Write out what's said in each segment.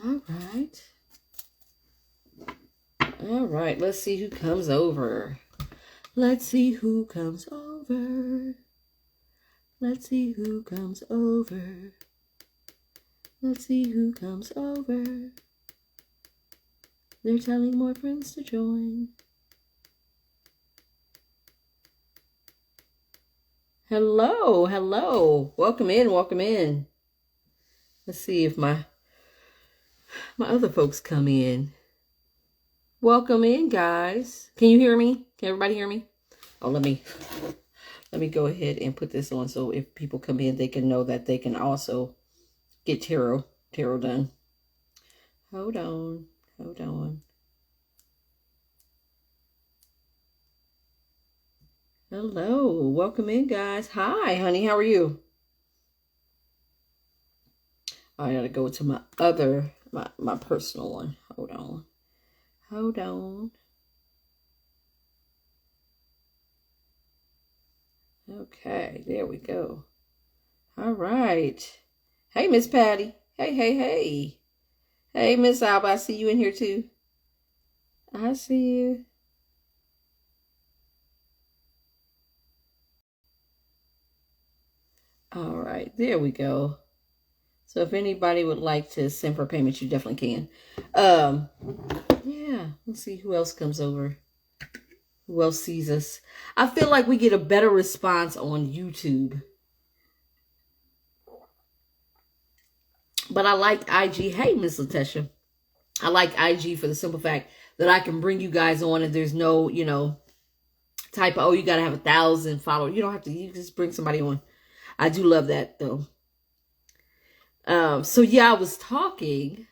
All right. All right. Let's see who comes over. Let's see who comes over. Let's see who comes over. Let's see who comes over. They're telling more friends to join. Hello, hello. Welcome in, welcome in. Let's see if my other folks come in. Welcome in, guys. Can you hear me? Can everybody hear me? Oh, let me go ahead and put this on so if people come in, they can know that they can also get tarot done. Hold on. Hello, welcome in, guys. Hi, honey, how are you? I gotta go to my other, my personal one. Hold on. Okay, there we go. All right. Hey, Miss Patty. Hey. Hey, Miss Alba, I see you in here too. I see you. All right, there we go. So if anybody would like to send for payment, you definitely can. Yeah, let's see who else comes over. Who else sees us? I feel like we get a better response on YouTube. But I like IG. Hey, Miss Latesha. I like IG for the simple fact that I can bring you guys on and there's no, type of, oh, you got to have 1,000 followers. You don't have to, you just bring somebody on. I do love that though. So yeah, I was trying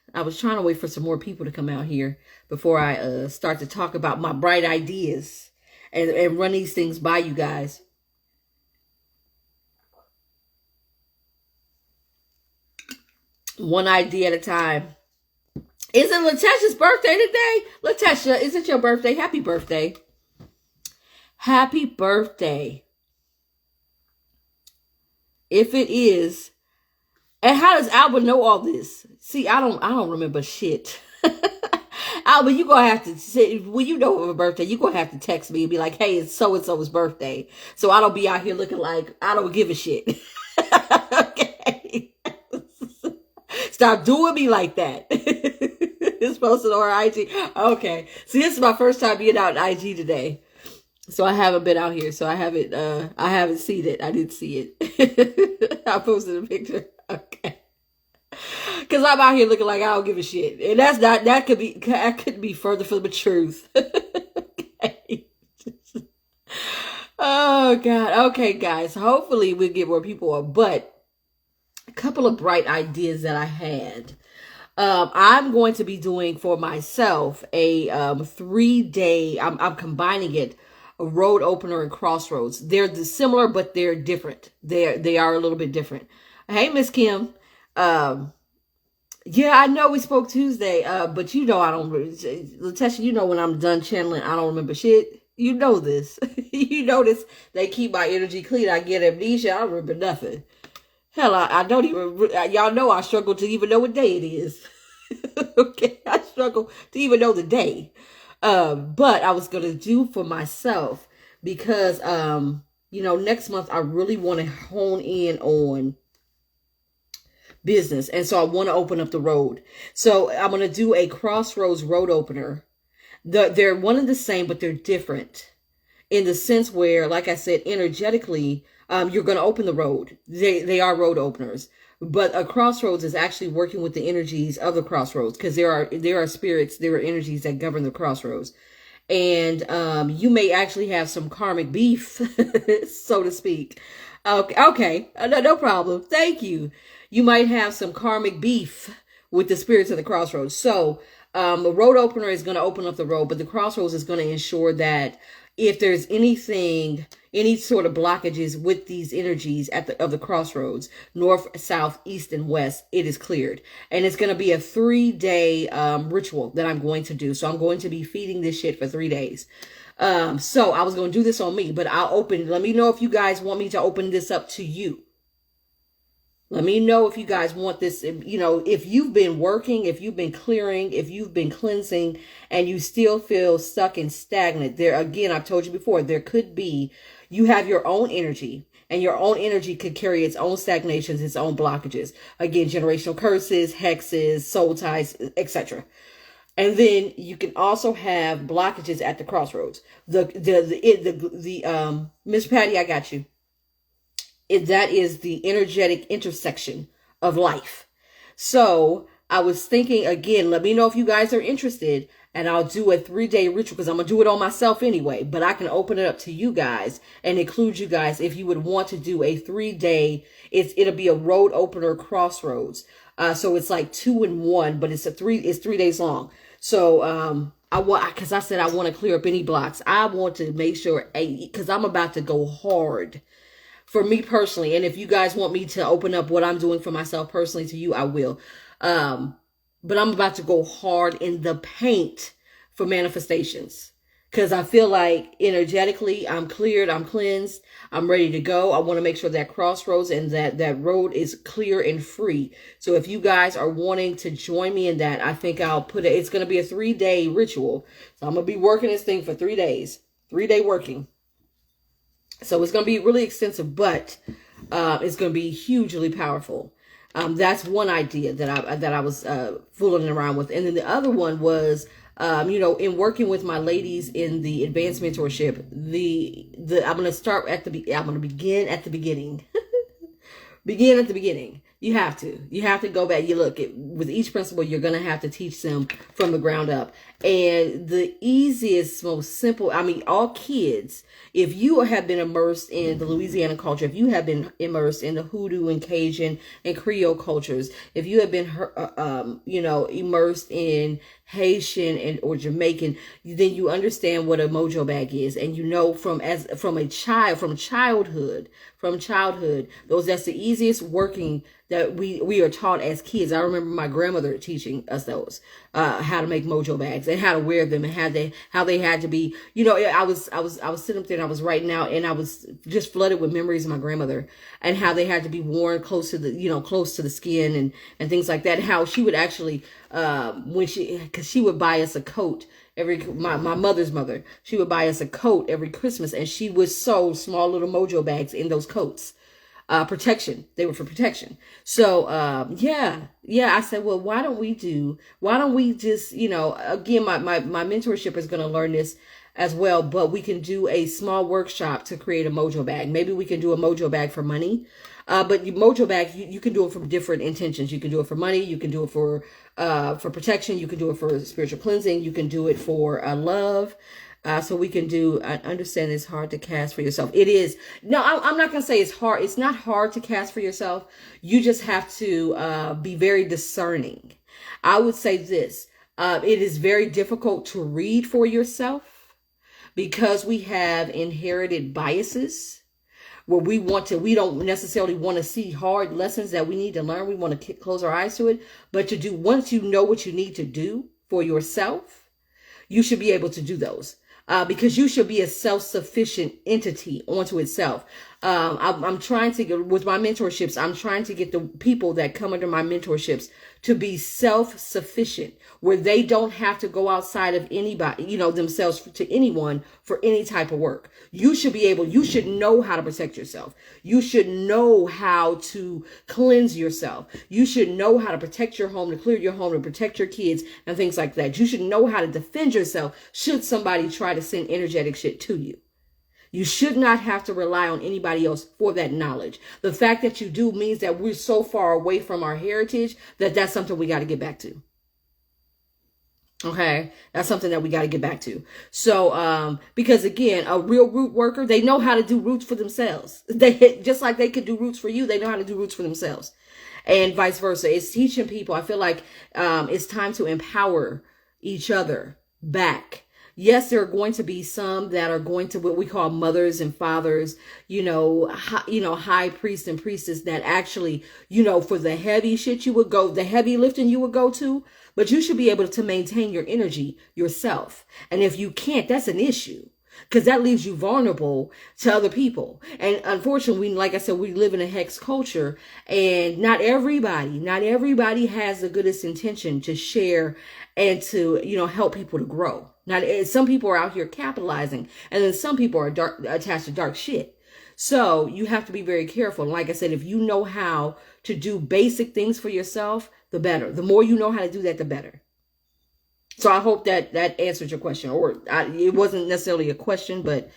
to wait for some more people to come out here before I start to talk about my bright ideas and run these things by you guys. One idea at a time. Is it Latesha's birthday today? Latesha, is it your birthday? Happy birthday. Happy birthday. If it is, and how does Alba know all this? See, I don't remember shit. Alba, you gonna have to say, when you know of a birthday, you gonna have to text me and be like, hey, it's so-and-so's birthday. So I don't be out here looking like I don't give a shit. Okay. Stop doing me like that. It's posted on her IG. Okay. See, this is my first time being out in IG today. So I haven't been out here. So I haven't seen it. I didn't see it. I posted a picture. Okay. Cause I'm out here looking like I don't give a shit. And that could be further from the truth. Okay. Oh God. Okay, guys. Hopefully we'll get more people on. But a couple of bright ideas that I had. I'm going to be doing for myself a 3-day, I'm combining it, a road opener and crossroads. They're similar, but they're different. They are a little bit different. Hey, Miss Kim. Yeah, I know we spoke Tuesday, but I don't, Latesha, when I'm done channeling, I don't remember shit. You know this. You know this. They keep my energy clean. I get amnesia. I don't remember nothing. Hell, I don't even, y'all know I struggle to even know what day it is. Okay, I struggle to even know the day. But I was going to do for myself because, next month I really want to hone in on business. And so I want to open up the road. So I'm going to do a crossroads road opener. They're one and the same, but they're different in the sense where, like I said, energetically, you're going to open the road. They are road openers, but a crossroads is actually working with the energies of the crossroads because there are spirits, there are energies that govern the crossroads. And you may actually have some karmic beef, so to speak. Okay, no problem. Thank you. You might have some karmic beef with the spirits of the crossroads. So the road opener is going to open up the road, but the crossroads is going to ensure that if there's any sort of blockages with these energies of the crossroads, north, south, east, and west, it is cleared. And it's going to be a 3-day ritual that I'm going to do. So I'm going to be feeding this shit for 3 days. So I was going to do this on me, but let me know if you guys want me to open this up to you. Let me know if you guys want this. If you've been working, if you've been clearing, if you've been cleansing, and you still feel stuck and stagnant. There, again, I've told you before, there could be, you have your own energy, and your own energy could carry its own stagnations, its own blockages. Again, generational curses, hexes, soul ties, etc. And then you can also have blockages at the crossroads. Miss Patty, I got you. That is the energetic intersection of life. So I was thinking, again, let me know if you guys are interested, and I'll do a 3-day ritual, because I'm going to do it on myself anyway, but I can open it up to you guys and include you guys if you would want to do a 3-day. It'll be a road opener crossroads. So it's like 2 in 1, but it's 3 days long. So, because I said I want to clear up any blocks. I want to make sure, because I'm about to go hard for me personally. And if you guys want me to open up what I'm doing for myself personally to you, I will. But I'm about to go hard in the paint for manifestations, because I feel like energetically I'm cleared, I'm cleansed, I'm ready to go. I want to make sure that crossroads and that road is clear and free. So if you guys are wanting to join me in that, I think I'll put it. It's going to be a 3-day ritual. So I'm going to be working this thing for 3 days, 3-day working. So it's going to be really extensive, but it's going to be hugely powerful. That's one idea that I was fooling around with. And then the other one was, in working with my ladies in the advanced mentorship, I'm going to begin at the beginning. Begin at the beginning. You have to go back. You look with each principle, you're going to have to teach them from the ground up. And the easiest, most simple, all kids, if you have been immersed in the Louisiana culture, if you have been immersed in the Hoodoo and Cajun and Creole cultures, if you have been, immersed in Haitian or Jamaican, then you understand what a mojo bag is. And from childhood, that's the easiest working that we are taught as kids. I remember my grandmother teaching us those, how to make mojo bags and how to wear them and how they had to be, I was sitting up there and I was writing out, and I was just flooded with memories of my grandmother and how they had to be worn close to the skin and things like that. How she would actually, because she would buy us a coat my mother's mother, she would buy us a coat every Christmas, and she would sew small little mojo bags in those coats. Protection. They were for protection. So, I said, well, why don't we just, again, my mentorship is going to learn this as well, but we can do a small workshop to create a mojo bag. Maybe we can do a mojo bag for money. But mojo bag, you can do it from different intentions. You can do it for money. You can do it for protection. You can do it for spiritual cleansing. You can do it for love. So we can do, I understand it's hard to cast for yourself. It is. No, I'm not going to say it's hard. It's not hard to cast for yourself. You just have to be very discerning. I would say this. It is very difficult to read for yourself because we have inherited biases where we don't necessarily want to see hard lessons that we need to learn. We want to close our eyes to it. But once you know what you need to do for yourself, you should be able to do those. Because you should be a self-sufficient entity onto itself. I'm trying to get, with my mentorships, I'm trying to get the people that come under my mentorships to be self-sufficient, where they don't have to go outside of anybody, themselves to anyone for any type of work. You should know how to protect yourself. You should know how to cleanse yourself. You should know how to protect your home, to clear your home, to protect your kids and things like that. You should know how to defend yourself should somebody try to send energetic shit to you. You should not have to rely on anybody else for that knowledge. The fact that you do means that we're so far away from our heritage that that's something we got to get back to. Okay, that's something that we got to get back to. So, because again, a real root worker, they know how to do roots for themselves. They just like they could do roots for you, they know how to do roots for themselves, and vice versa. It's teaching people. I feel like it's time to empower each other back. Yes, there are going to be some that are going to what we call mothers and fathers, high priest and priestess that actually, for the heavy shit you would go, the heavy lifting you would go to, but you should be able to maintain your energy yourself. And if you can't, that's an issue. because that leaves you vulnerable to other people. And unfortunately, like I said, we live in a hex culture, and not everybody has the goodest intention to share and to, help people to grow. Now, some people are out here capitalizing, and then some people are attached to dark shit. So you have to be very careful. And like I said, if you know how to do basic things for yourself, the better. The more you know how to do that, the better. So I hope that answered your question, or it wasn't necessarily a question, but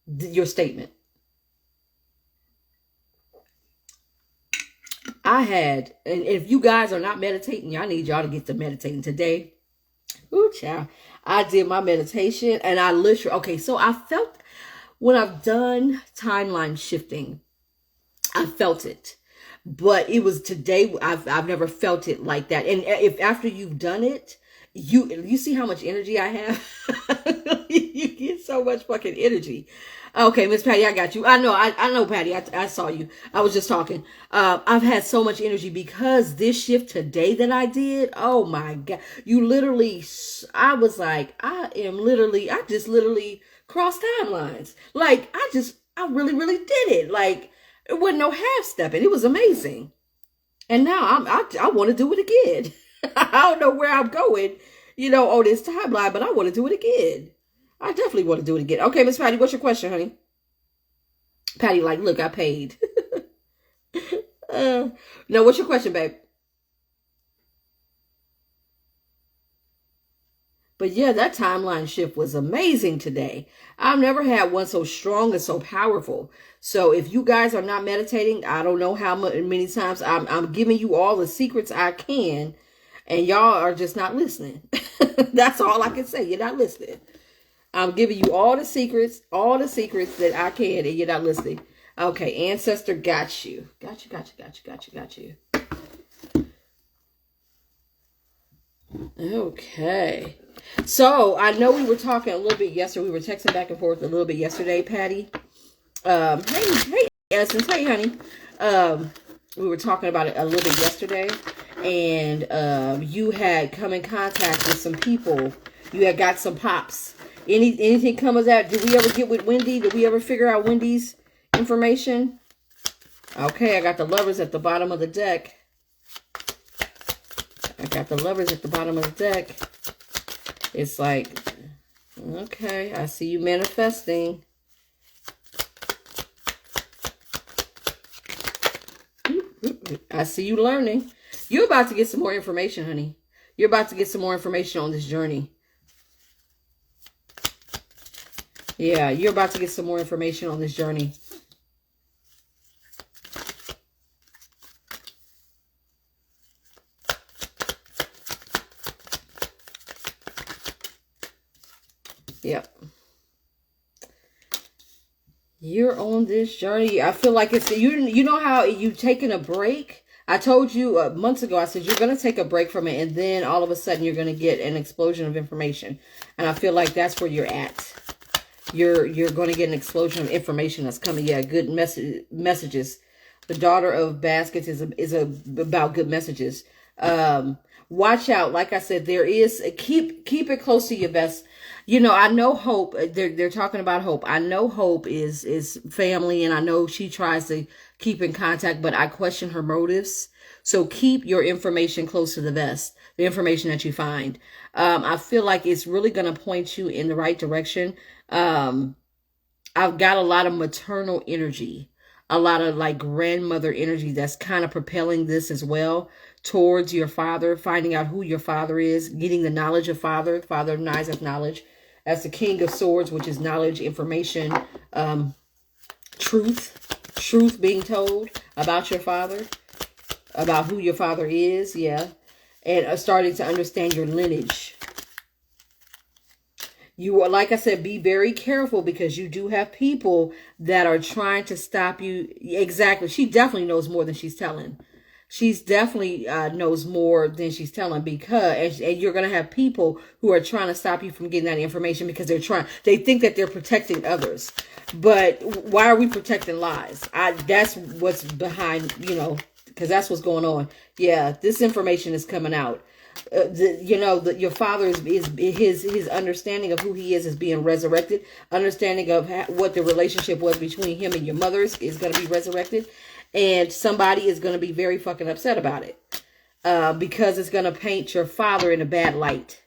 your statement. And if you guys are not meditating, I need y'all to get to meditating today. Ooh, child. I did my meditation, and I literally, okay, so I felt, when I've done timeline shifting, I felt it. But it was today, I've never felt it like that. And if after you've done it, you see how much energy I have? You get so much fucking energy. Okay, Miss Patty, I got you. I know, Patty. I saw you. I was just talking. I've had so much energy because this shift today that I did. Oh my God. I was like, I just literally crossed timelines. Like, I really, really did it. Like, it wasn't no half stepping. It was amazing. And now I want to do it again. I don't know where I'm going, on this timeline, but I want to do it again. I definitely want to do it again. Okay, Miss Patty, what's your question, honey? Patty, like, look, I paid. No, what's your question, babe? But yeah, that timeline shift was amazing today. I've never had one so strong and so powerful. So if you guys are not meditating, I don't know how many times I'm giving you all the secrets I can, and y'all are just not listening. That's all I can say. You're not listening. I'm giving you all the secrets that I can, and you're not listening. Okay, ancestor got you. Got you. Okay. So I know we were talking a little bit yesterday. We were texting back and forth a little bit yesterday, Patty. Hey, Essence. Hey, honey. We were talking about it a little bit yesterday, and you had come in contact with some people. You had got some pops. Anything come of that? Did we ever get with Wendy? Did we ever figure out Wendy's information? Okay, I got the Lovers at the bottom of the deck. It's like, okay, I see you manifesting. I see you learning. You're about to get some more information, honey. You're about to get some more information on this journey. Yeah, you're about to get some more information on this journey. Yep. You're on this journey. I feel like it's, you know how you taking a break? I told you months ago, I said, you're going to take a break from it. And then all of a sudden you're going to get an explosion of information. And I feel like that's where you're at. You're going to get an explosion of information that's coming. Yeah, good messages. The Daughter of Baskets is about good messages. Watch out. Like I said, there is keep it close to your vest. I know Hope. They're talking about Hope. I know Hope is family, and I know she tries to keep in contact, but I question her motives. So keep your information close to the vest. The information that you find. I feel like it's really going to point you in the right direction. I've got a lot of maternal energy, a lot of like grandmother energy that's kind of propelling this as well towards your father, finding out who your father is, getting the knowledge of father of knives as knowledge, as the King of Swords, which is knowledge, information, truth being told about your father, about who your father is. Yeah. And starting to understand your lineage. You are, like I said, be very careful because you do have people that are trying to stop you. Exactly. She definitely knows more than she's telling. She's definitely knows more than she's telling because, and you're going to have people who are trying to stop you from getting that information because they think that they're protecting others. But why are we protecting lies? That's what's behind, because that's what's going on. Yeah, this information is coming out. Your father is his understanding of who he is being resurrected. Understanding of what the relationship was between him and your mother is going to be resurrected, and somebody is going to be very fucking upset about it, because it's going to paint your father in a bad light.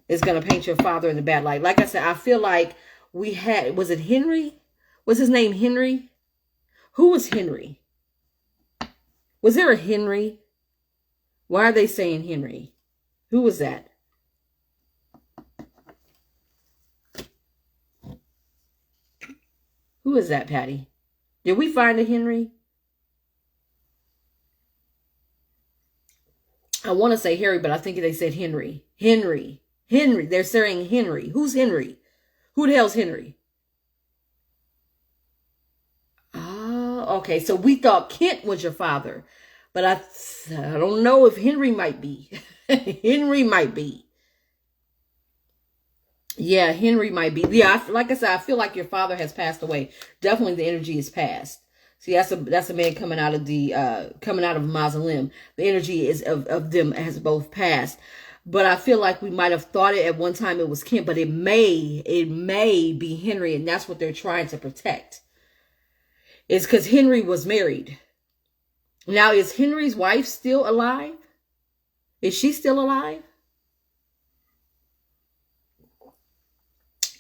It's going to paint your father in a bad light. Like I said, I feel like was it Henry? Was his name Henry? Who was Henry? Was there a Henry? Why are they saying Henry? Who was that? Who is that, Patty? Did we find a Henry? I want to say Harry, but I think they said Henry. Henry. They're saying Henry. Who's Henry? Who the hell's Henry? Oh, okay. So we thought Kent was your father. But I don't know if Henry might be. Henry might be. Yeah, Henry might be. Yeah, like I said, I feel like your father has passed away. Definitely the energy is passed. See, that's a man coming out of a mausoleum. The energy is of them has both passed. But I feel like we might have thought it at one time it was Kent, but it may be Henry, and that's what they're trying to protect. It's because Henry was married. Now, is Henry's wife still alive? Is she still alive?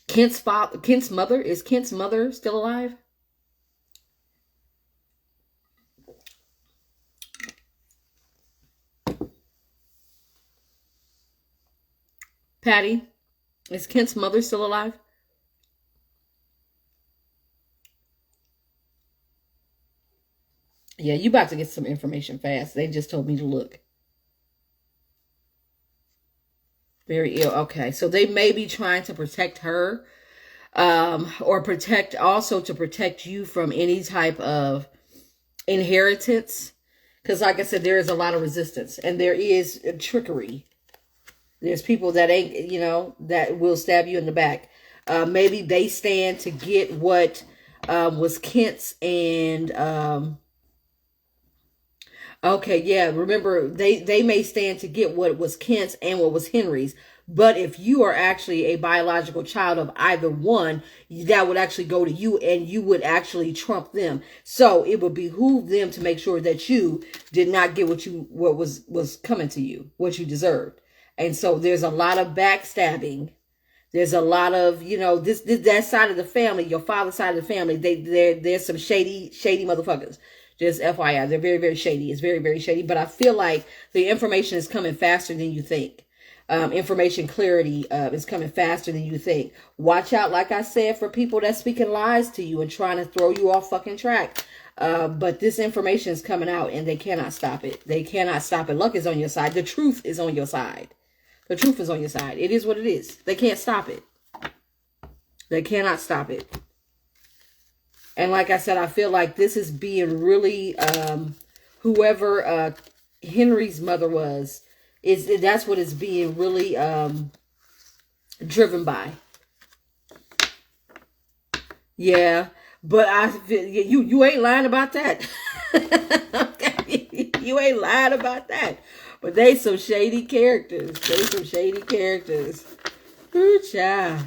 Kent's mother, is Kent's mother still alive? Patty, is Kent's mother still alive? Yeah, you about to get some information fast. They just told me to look. Very ill. Okay, so they may be trying to protect her, or to protect you from any type of inheritance. Because like I said, there is a lot of resistance, and there is trickery. There's people that that will stab you in the back. Maybe they stand to get what was Kent's and okay, yeah. Remember, they may stand to get what was Kent's and what was Henry's. But if you are actually a biological child of either one, that would actually go to you, and you would actually trump them. So it would behoove them to make sure that you did not get what was coming to you, what you deserved. And so there's a lot of backstabbing. There's a lot of, that side of the family, your father's side of the family. There's some shady motherfuckers. Just FYI, they're very, very shady. It's very, very shady. But I feel like the information is coming faster than you think. Information clarity is coming faster than you think. Watch out, like I said, for people that's speaking lies to you and trying to throw you off fucking track. But this information is coming out, and they cannot stop it. They cannot stop it. Luck is on your side. The truth is on your side. The truth is on your side. It is what it is. They can't stop it. They cannot stop it. And like I said, I feel like this is being really, whoever Henry's mother was, that's what it's being really driven by. Yeah, but you ain't lying about that. Okay, you ain't lying about that. But they some shady characters. Ooh, child.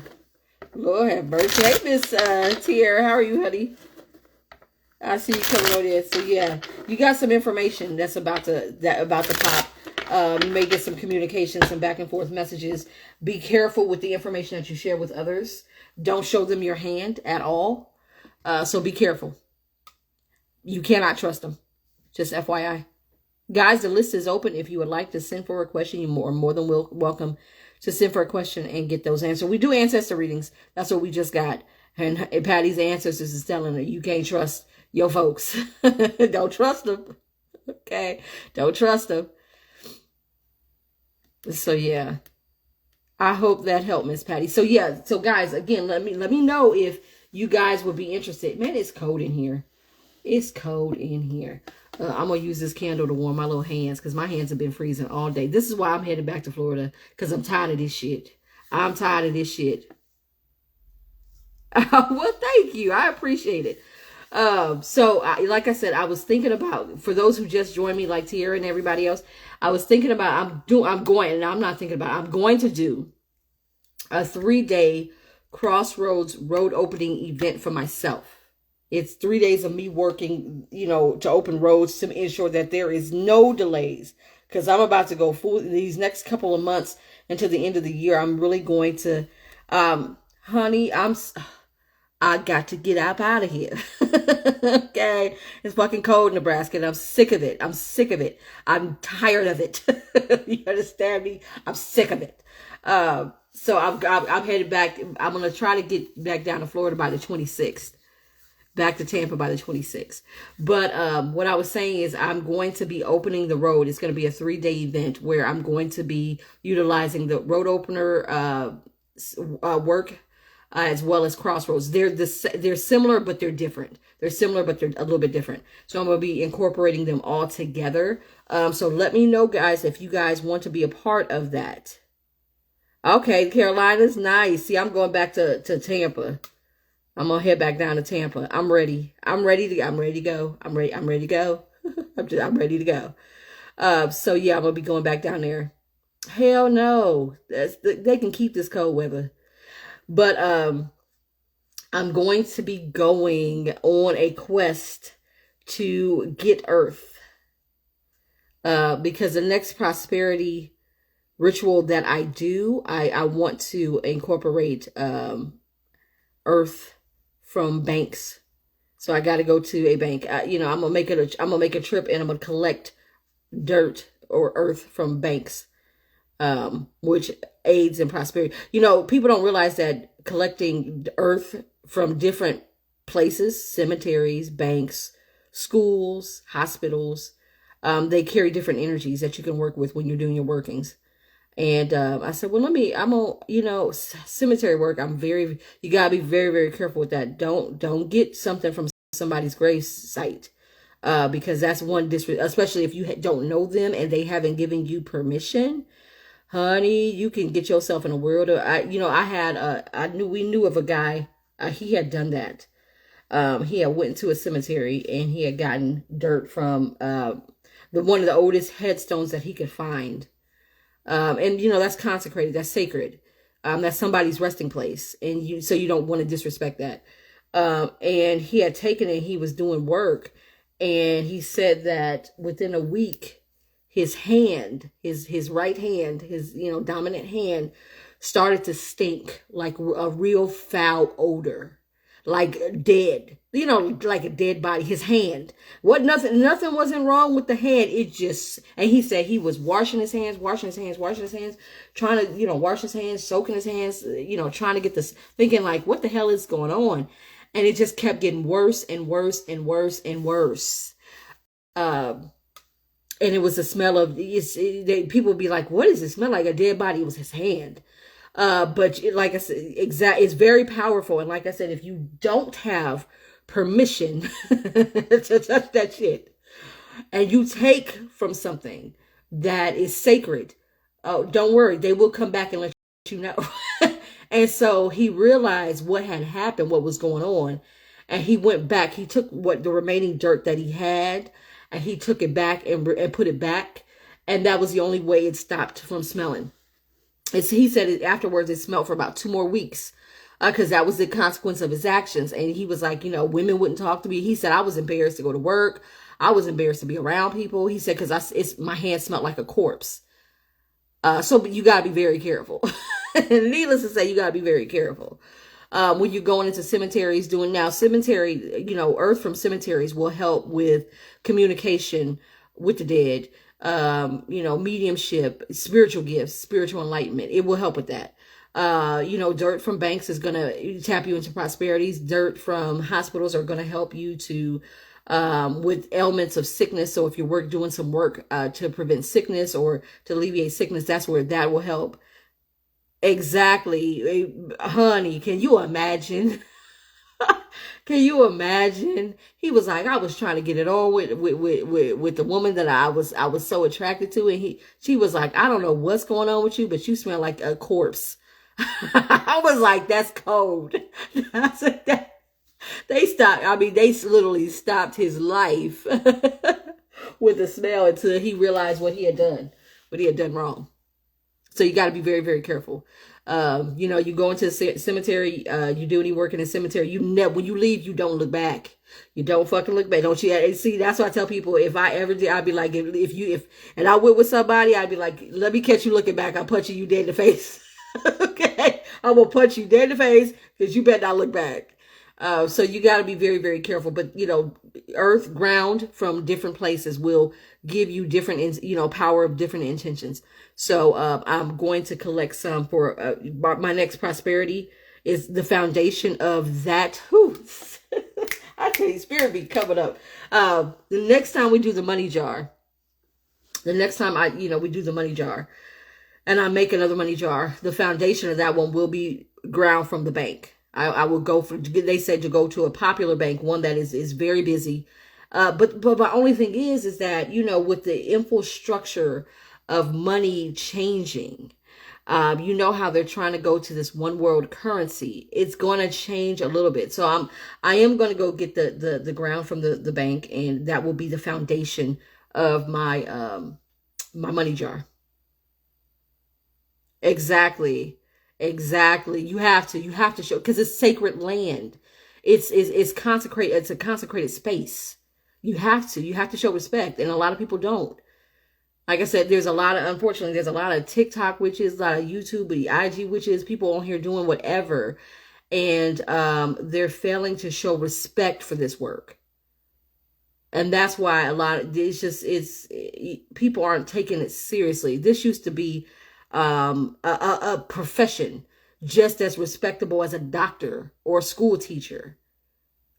Lord have mercy. Hey, Miss Tierra, how are you, honey? I see you coming over there. So yeah, you got some information that's about to pop. You may get some communication, some back and forth messages. Be careful with the information that you share with others. Don't show them your hand at all. So be careful. You cannot trust them. Just FYI. Guys, the list is open. If you would like to send for a question, you're more than welcome to send for a question and get those answers. We do ancestor readings. That's what we just got. And Patty's ancestors is telling her, you can't trust your folks. Don't trust them. Okay? Don't trust them. So, yeah. I hope that helped, Miss Patty. So, yeah. So, guys, again, let me know if you guys would be interested. Man, it's cold in here. It's cold in here. I'm going to use this candle to warm my little hands because my hands have been freezing all day. This is why I'm headed back to Florida, because I'm tired of this shit. I'm tired of this shit. Well, thank you. I appreciate it. Like I said, I was thinking about, for those who just joined me, like Tierra and everybody else, I was thinking about, I'm going to do a 3-day Crossroads road opening event for myself. It's 3 days of me working, to open roads to ensure that there is no delays. Because I'm about to go full these next couple of months until the end of the year. I'm really going to, honey, I got to get up out of here. Okay. It's fucking cold in Nebraska and I'm sick of it. I'm tired of it. You understand me? I'm sick of it. So I'm headed back. I'm going to try to get back down to Florida by the 26th. Back to Tampa by the 26th. But what I was saying is I'm going to be opening the road. It's going to be a 3-day event where I'm going to be utilizing the road opener work as well as Crossroads. They're similar, but they're different. They're similar, but they're a little bit different. So I'm going to be incorporating them all together. So let me know, guys, if you guys want to be a part of that. Okay, Carolina's nice. See, I'm going back to Tampa. I'm gonna head back down to Tampa. I'm ready. I'm ready to go. I'm ready to go. I'm ready to go. I'm ready to go. So yeah, I'm gonna be going back down there. Hell no. They can keep this cold weather. But I'm going to be going on a quest to get Earth. Because the next prosperity ritual that I do, I want to incorporate Earth from banks. So I got to go to a bank. I'm gonna make a trip and I'm gonna collect dirt or earth from banks, which aids in prosperity. People don't realize that collecting earth from different places, cemeteries, banks, schools, hospitals, they carry different energies that you can work with when you're doing your workings. And I said, well, cemetery work, you gotta be very, very careful with that. Don't get something from somebody's grave site, because that's one especially if you don't know them and they haven't given you permission, honey, you can get yourself in a world of, we knew of a guy, he had done that. He had went to a cemetery and he had gotten dirt from, one of the oldest headstones that he could find. And that's consecrated, that's sacred. That's somebody's resting place. And so you don't want to disrespect that. And he had taken it, he was doing work. And he said that within a week, his hand, his right hand, his, dominant hand started to stink like a real foul odor, like dead, like a dead body. His hand, nothing wasn't wrong with the hand. And he said he was washing his hands, trying to, wash his hands, soaking his hands, trying to get this, thinking like, what the hell is going on? And it just kept getting worse and worse and worse and worse. And it was the smell of, people would be like, what does it smell like? A dead body. It was his hand. But like I said, it's very powerful. And like I said, if you don't have permission to touch that shit and you take from something that is sacred, oh, don't worry, they will come back and let you know. And so he realized what had happened, what was going on. And he went back, he took the remaining dirt that he had and he took it back and put it back. And that was the only way it stopped from smelling. He said afterwards it smelled for about 2 more weeks because that was the consequence of his actions. And he was like, women wouldn't talk to me. He said, I was embarrassed to go to work. I was embarrassed to be around people. He said, because my hand smelled like a corpse. So you got to be very careful. And needless to say, you got to be very careful. When you're going into cemeteries, earth from cemeteries will help with communication with the dead. Mediumship, spiritual gifts, spiritual enlightenment. It will help with that. Dirt from banks is going to tap you into prosperities. Dirt from hospitals are going to help you to, with ailments of sickness. So if you're doing some work, to prevent sickness or to alleviate sickness, that's where that will help. Exactly. Honey, can you imagine? Can you imagine? He was like, I was trying to get it on with the woman that I was so attracted to. And she was like, I don't know what's going on with you, but you smell like a corpse. I was like, that's cold. I said that. They stopped. I mean, they literally stopped his life with the smell until he realized what he had done wrong. So you got to be very, very careful. You know, you go into the cemetery, you do any work in a cemetery, you never, when you leave, you don't look back. You don't fucking look back. Don't you? See, that's why I tell people, if I ever did, I'd be like, and I went with somebody, I'd be like, let me catch you looking back. I'm punching you dead in the face. Okay. I will punch you dead in the face because you better not look back. So you got to be very, very careful. But, you know, earth, ground from different places will give you different, you know, power of different intentions. So I'm going to collect some for my next prosperity is the foundation of that. Whew, I tell you, spirit be coming up. The next time we do the money jar, the next time we do the money jar and I make another money jar, the foundation of that one will be ground from the bank. I will go for, they said to go to a popular bank, one that is very busy. But my only thing is that, you know, with the infrastructure of money changing, you know how they're trying to go to this one world currency. It's going to change a little bit. So I am going to go get the ground from the bank, and that will be the foundation of my my money jar. Exactly. Exactly. You have to show, because it's sacred land. It's consecrated. It's a consecrated space. You have to show respect. And a lot of people don't. Like I said, unfortunately, there's a lot of TikTok witches, a lot of YouTube, IG witches, people on here doing whatever. And they're failing to show respect for this work. And that's why people aren't taking it seriously. This used to be a profession just as respectable as a doctor or a school teacher.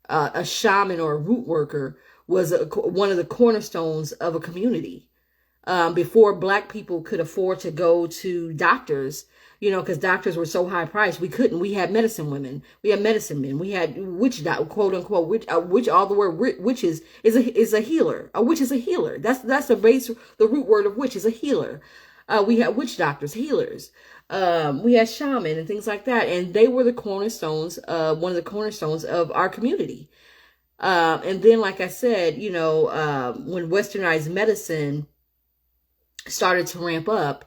A shaman or a root worker was one of the cornerstones of a community. Before Black people could afford to go to doctors, you know, because doctors were so high priced, we couldn't. We had medicine women, we had medicine men, we had quote unquote, witch. All the word witches is a healer. A witch is a healer. That's the base. The root word of witch is a healer. We had witch doctors, healers. We had shaman and things like that, and they were the cornerstones. One of the cornerstones of our community. And then, like I said, you know, when westernized medicine started to ramp up,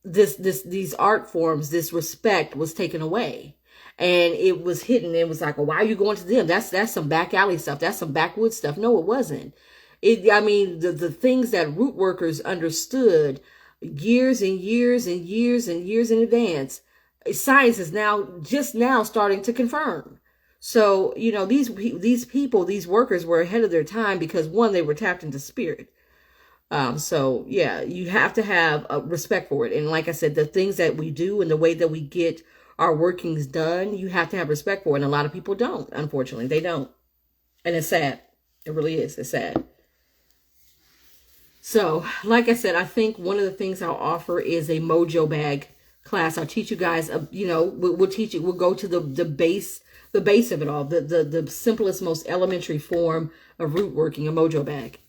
these art forms, this respect was taken away, and it was hidden. It was like, well, why are you going to them? That's some back alley stuff. That's some backwoods stuff. No, it wasn't. I mean, the things that root workers understood years and years and years and years in advance, science is just now starting to confirm. So, you know, these people, these workers were ahead of their time because, one, they were tapped into spirit. So yeah, you have to have a respect for it. And like I said, the things that we do and the way that we get our workings done, you have to have respect for it. And a lot of people don't, unfortunately, they don't. And it's sad. It really is. It's sad. So like I said, I think one of the things I'll offer is a mojo bag class. I'll teach you guys, you know, we'll teach you, we'll go to the base of it all, the simplest, most elementary form of root working, a mojo bag.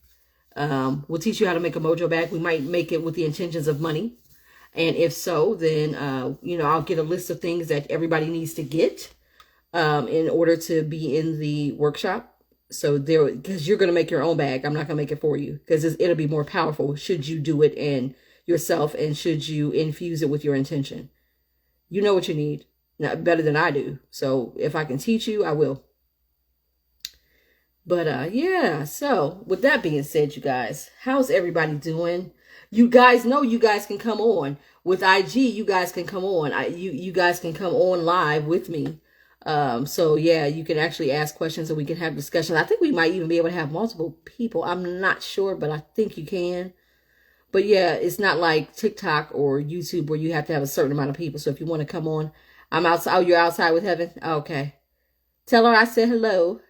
We'll teach you how to make a mojo bag. We might make it with the intentions of money. And if so, then, you know, I'll get a list of things that everybody needs to get, in order to be in the workshop. So because you're going to make your own bag. I'm not going to make it for you, because it'll be more powerful should you do it in yourself, and should you infuse it with your intention. You know what you need, not better than I do. So if I can teach you, I will. But yeah, so with that being said, you guys, how's everybody doing? You guys know you guys can come on with IG. You guys can come on. You guys can come on live with me. So yeah, you can actually ask questions and we can have discussion. I think we might even be able to have multiple people. I'm not sure, but I think you can. But yeah, it's not like TikTok or YouTube where you have to have a certain amount of people. So if you want to come on, I'm outside. Oh, you're outside with Heaven? Okay. Tell her I said hello.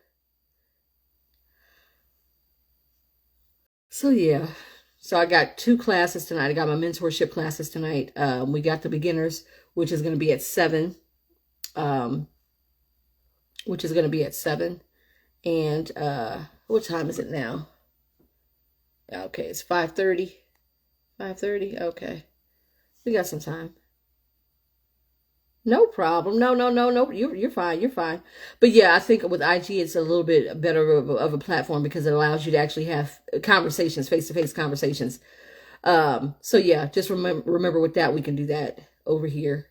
So yeah, so I got 2 classes tonight. I got my mentorship classes tonight. We got the beginners, which is going to be at 7. Which is going to be at 7. And what time is it now? Okay, it's 5:30. 5:30. Okay, we got some time. No problem. No, no, no, no. You're fine. You're fine. But yeah, I think with IG, it's a little bit better of a platform because it allows you to actually have conversations, face to face conversations. So yeah, just remember with that, we can do that over here.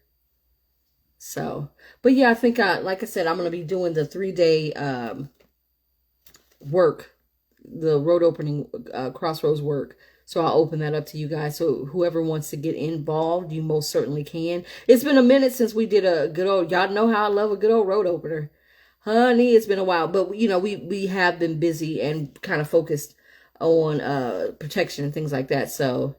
So, but yeah, I think like I said, I'm gonna be doing the 3 day work, the road opening crossroads work. So I'll open that up to you guys. So whoever wants to get involved, you most certainly can. It's been a minute since we did a good old. Y'all know how I love a good old road opener, honey. It's been a while, but we have been busy and kind of focused on protection and things like that. So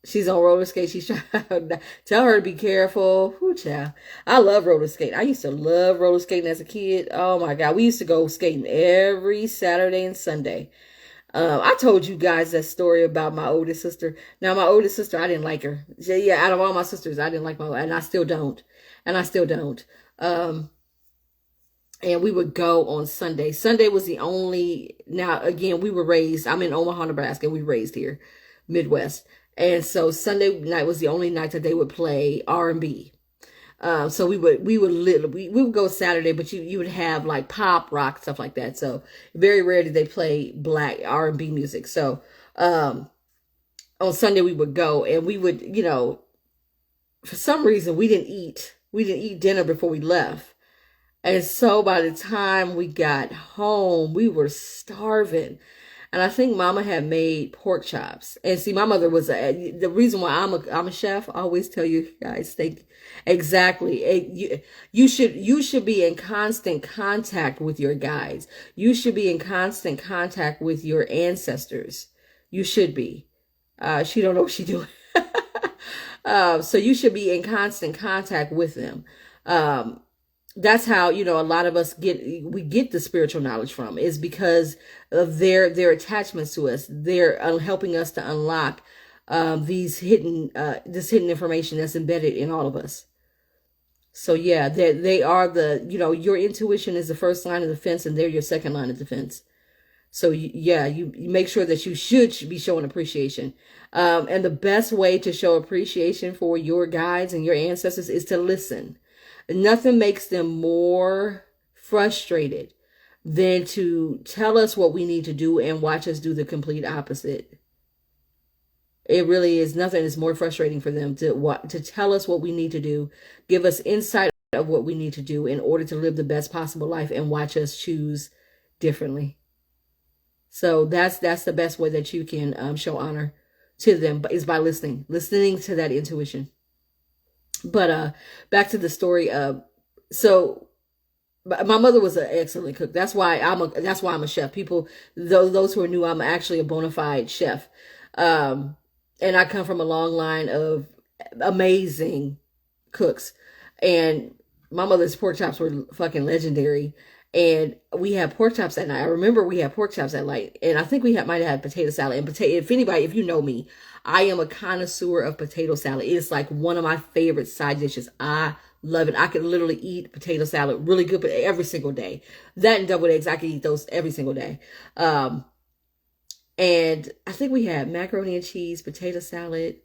she's on roller skates. She's trying to tell her to be careful. Whoo, child. I love roller skating. I used to love roller skating as a kid. Oh my God. We used to go skating every Saturday and Sunday. I told you guys that story about my oldest sister. Now, my oldest sister, I didn't like her. Yeah, out of all my sisters, I didn't like and I still don't. And I still don't. And we would go on Sunday. Sunday was the only, now again, we were raised, I'm in Omaha, Nebraska, and we raised here, Midwest. And so Sunday night was the only night that they would play R&B. So we would go Saturday, but you would have like pop, rock, stuff like that. So very rare did they play black R&B music. So, on Sunday we would go and we would, for some reason we didn't eat dinner before we left. And so by the time we got home, we were starving. And I think Mama had made pork chops. And see, my mother was the reason why I'm a chef. I always tell you guys, think exactly. You should be in constant contact with your guides. You should be in constant contact with your ancestors. You should be. She don't know what she doing. So you should be in constant contact with them. That's how a lot of us get the spiritual knowledge from, is because of their attachments to us. They're helping us to unlock this hidden information that's embedded in all of us. So yeah, they are your intuition is the first line of defense, and they're your second line of defense. So yeah, you make sure that you should be showing appreciation. And the best way to show appreciation for your guides and your ancestors is to listen. Nothing makes them more frustrated than to tell us what we need to do and watch us do the complete opposite. It really is. Nothing is more frustrating for them to tell us what we need to do, give us insight of what we need to do in order to live the best possible life, and watch us choose differently. So that's the best way that you can show honor to them, is by listening to that intuition. But back to the story. So my mother was an excellent cook. That's why I'm a chef. People, those who are new, I'm actually a bona fide chef. And I come from a long line of amazing cooks. And my mother's pork chops were fucking legendary. And we had pork chops that night. I remember we had pork chops that night, and I think might have had potato salad. And if you know me, I am a connoisseur of potato salad. It's like one of my favorite side dishes. I love it. I could literally eat potato salad really good, but every single day. That and deviled eggs, I could eat those every single day. And I think we had macaroni and cheese, potato salad,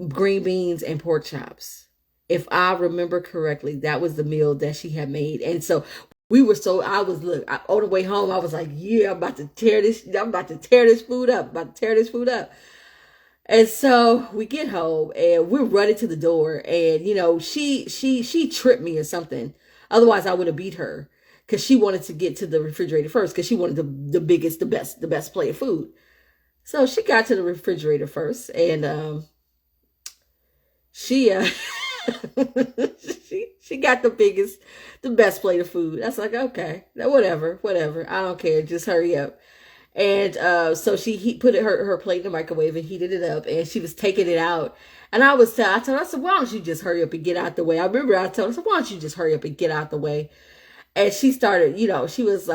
green beans, and pork chops. If I remember correctly, that was the meal that she had made. And so on the way home, I was like, yeah, I'm about to tear this food up, And so we get home and we're running to the door, and she tripped me or something. Otherwise I would have beat her, because she wanted to get to the refrigerator first, because she wanted the biggest, the best plate of food. So she got to the refrigerator first, and she she got the best plate of food. I was like, okay, whatever, I don't care, just hurry up. And so he put her plate in the microwave and heated it up, and she was taking it out. And I told her, I said, why don't you just hurry up and get out the way? I remember I told her, why don't you just hurry up and get out the way? And she started, she was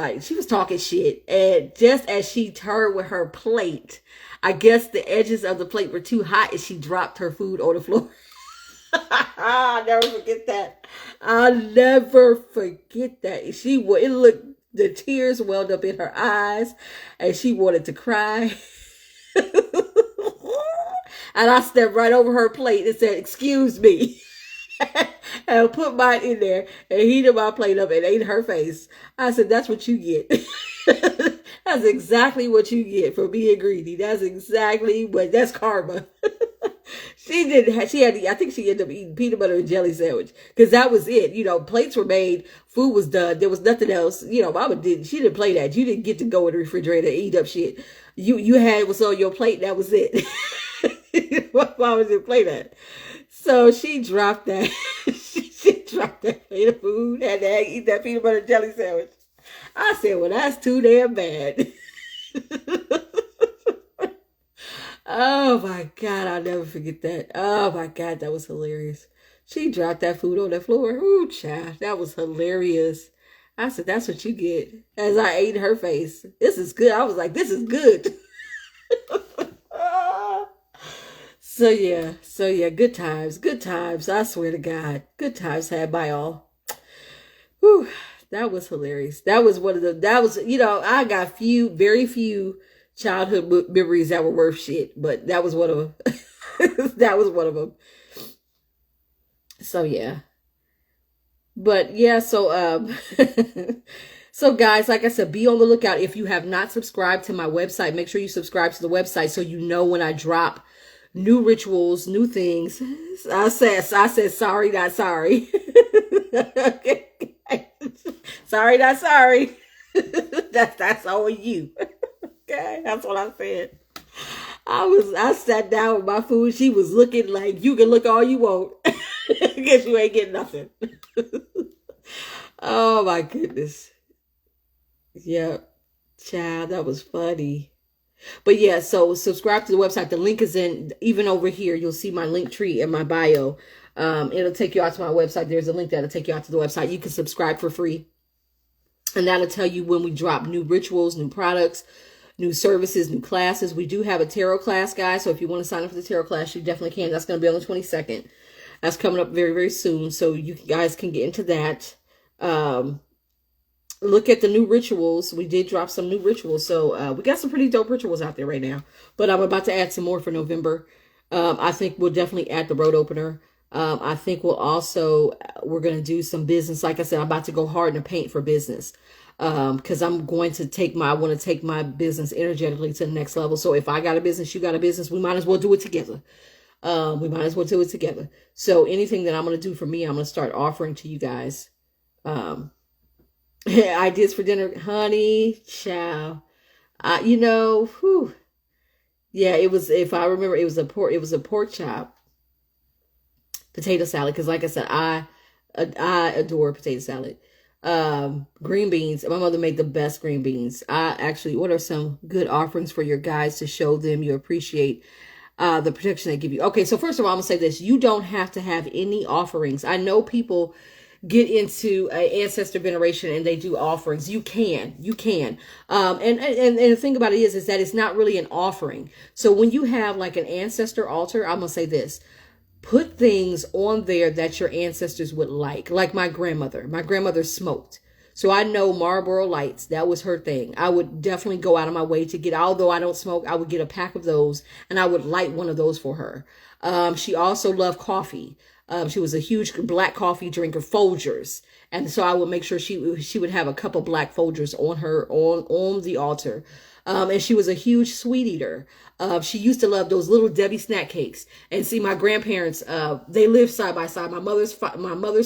talking shit. And just as she turned with her plate, I guess the edges of the plate were too hot, and she dropped her food on the floor. I'll never forget that. I'll never forget that. The tears welled up in her eyes, and she wanted to cry. And I stepped right over her plate and said, excuse me. And I put mine in there and heated my plate up and ate her face. I said, that's what you get. That's exactly what you get for being greedy. That's exactly what, that's karma. She didn't. She had. I think she ended up eating peanut butter and jelly sandwich because that was it. You know, plates were made, food was done. There was nothing else. You know, Mama didn't. She didn't play that. You didn't get to go in the refrigerator and eat up shit. You had what's on your plate. That was it. Mama didn't play that. So she dropped that. she dropped that plate of food and eat that peanut butter and jelly sandwich. I said, well, that's too damn bad. Oh my God, I'll never forget that. Oh my God, that was hilarious. She dropped that food on the floor. Ooh, child, that was hilarious. I said, that's what you get. As I ate her face. This is good. I was like, this is good. So yeah, good times. Good times. I swear to God. Good times had by all. Whew, that was hilarious. That was you know, I got very few childhood memories that were worth shit, but that was one of them. That was one of them. So yeah. But yeah, so guys, like I said, be on the lookout. If you have not subscribed to my website, make sure you subscribe to the website so you know when I drop new rituals, new things. I said sorry, not sorry. Sorry, not sorry. That's on you. Okay, that's what I said. I sat down with my food. She was looking like, you can look all you want. Guess you ain't getting nothing. Oh my goodness. Yeah, child, that was funny. But yeah, so subscribe to the website. The link is in, even over here. You'll see my link tree in my bio. It'll take you out to my website. There's a link that'll take you out to the website. You can subscribe for free. And that'll tell you when we drop new rituals, new products, new services, new classes. We do have a tarot class, guys. So if you want to sign up for the tarot class, you definitely can. That's going to be on the 22nd. That's coming up very, very soon. So you guys can get into that. Look at the new rituals. We did drop some new rituals. So we got some pretty dope rituals out there right now. But I'm about to add some more for November. I think we'll definitely add the road opener. I think we're going to do some business. Like I said, I'm about to go hard in the paint for business. Cause I'm going to I want to take my business energetically to the next level. So if I got a business, you got a business, we might as well do it together. We might as well do it together. So anything that I'm going to do for me, I'm going to start offering to you guys. Ideas for dinner, honey, chow. You know, whew. Yeah, it was, if I remember, it was a pork chop, potato salad. Cause like I said, I adore potato salad. Green beans. My mother made the best green beans. What are some good offerings for your guys to show them you appreciate the protection they give you? Okay, so first of all, I'm gonna say this. You don't have to have any offerings. I know people get into ancestor veneration and they do offerings. You can. And the thing about it is that it's not really an offering. So when you have like an ancestor altar, I'm gonna say this. Put things on there that your ancestors would like my grandmother. My grandmother smoked. So I know Marlboro Lights, that was her thing. I would definitely go out of my way to get, although I don't smoke, I would get a pack of those and I would light one of those for her. She also loved coffee. She was a huge black coffee drinker, Folgers. And so I would make sure she would have a cup of black Folgers on the altar. And she was a huge sweet eater. She used to love those little Debbie snack cakes. And see, my grandparents, they lived side by side. My mother's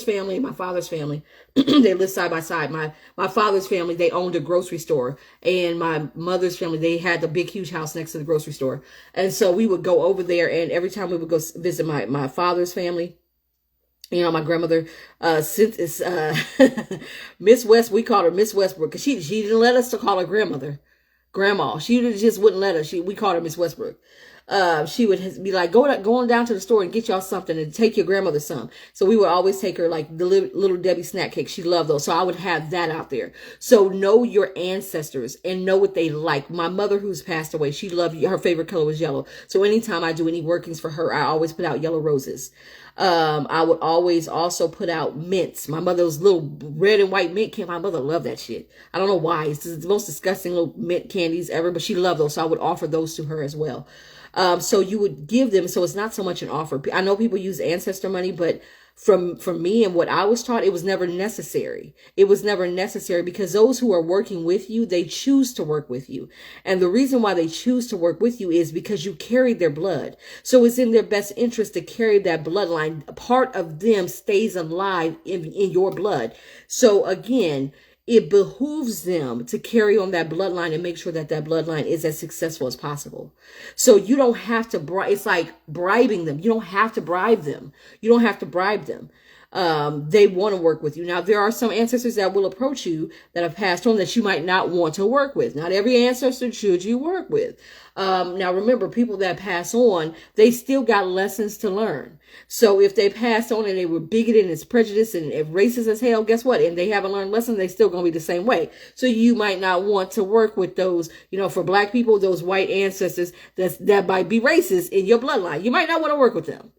family and my father's family, they lived side by side. My father's family, they owned a grocery store. And my mother's family, they had the big, huge house next to the grocery store. And so we would go over there. And every time we would go visit my father's family, you know, my grandmother, Miss West, we called her Miss Westbrook because she didn't let us to call her grandma. She just wouldn't let us. We called her Miss Westbrook. She would be like, go on down to the store and get y'all something and take your grandmother some. So we would always take her like the little Debbie snack cake. She loved those. So I would have that out there. So know your ancestors and know what they like. My mother, who's passed away, she loved, her favorite color was yellow. So anytime I do any workings for her, I always put out yellow roses. I would always also put out mints. My mother's little red and white mint candy. My mother loved that shit. I don't know why. It's the most disgusting little mint candies ever, but she loved those. So I would offer those to her as well. So you would give them. So it's not so much an offer. I know people use ancestor money, but from me and what I was taught, it was never necessary. It was never necessary because those who are working with you, they choose to work with you. And the reason why they choose to work with you is because you carry their blood. So it's in their best interest to carry that bloodline. Part of them stays alive in your blood. So again, it behooves them to carry on that bloodline and make sure that that bloodline is as successful as possible. So you don't have to bribe. It's like bribing them. You don't have to bribe them. You don't have to bribe them. They want to work with you. Now, there are some ancestors that will approach you that have passed on that you might not want to work with. Not every ancestor should you work with. Now, remember, people that pass on, they still got lessons to learn. So if they passed on and they were bigoted and prejudiced and racist as hell, guess what? And they haven't learned lessons, they still going to be the same way. So you might not want to work with those, for black people, those white ancestors that might be racist in your bloodline. You might not want to work with them.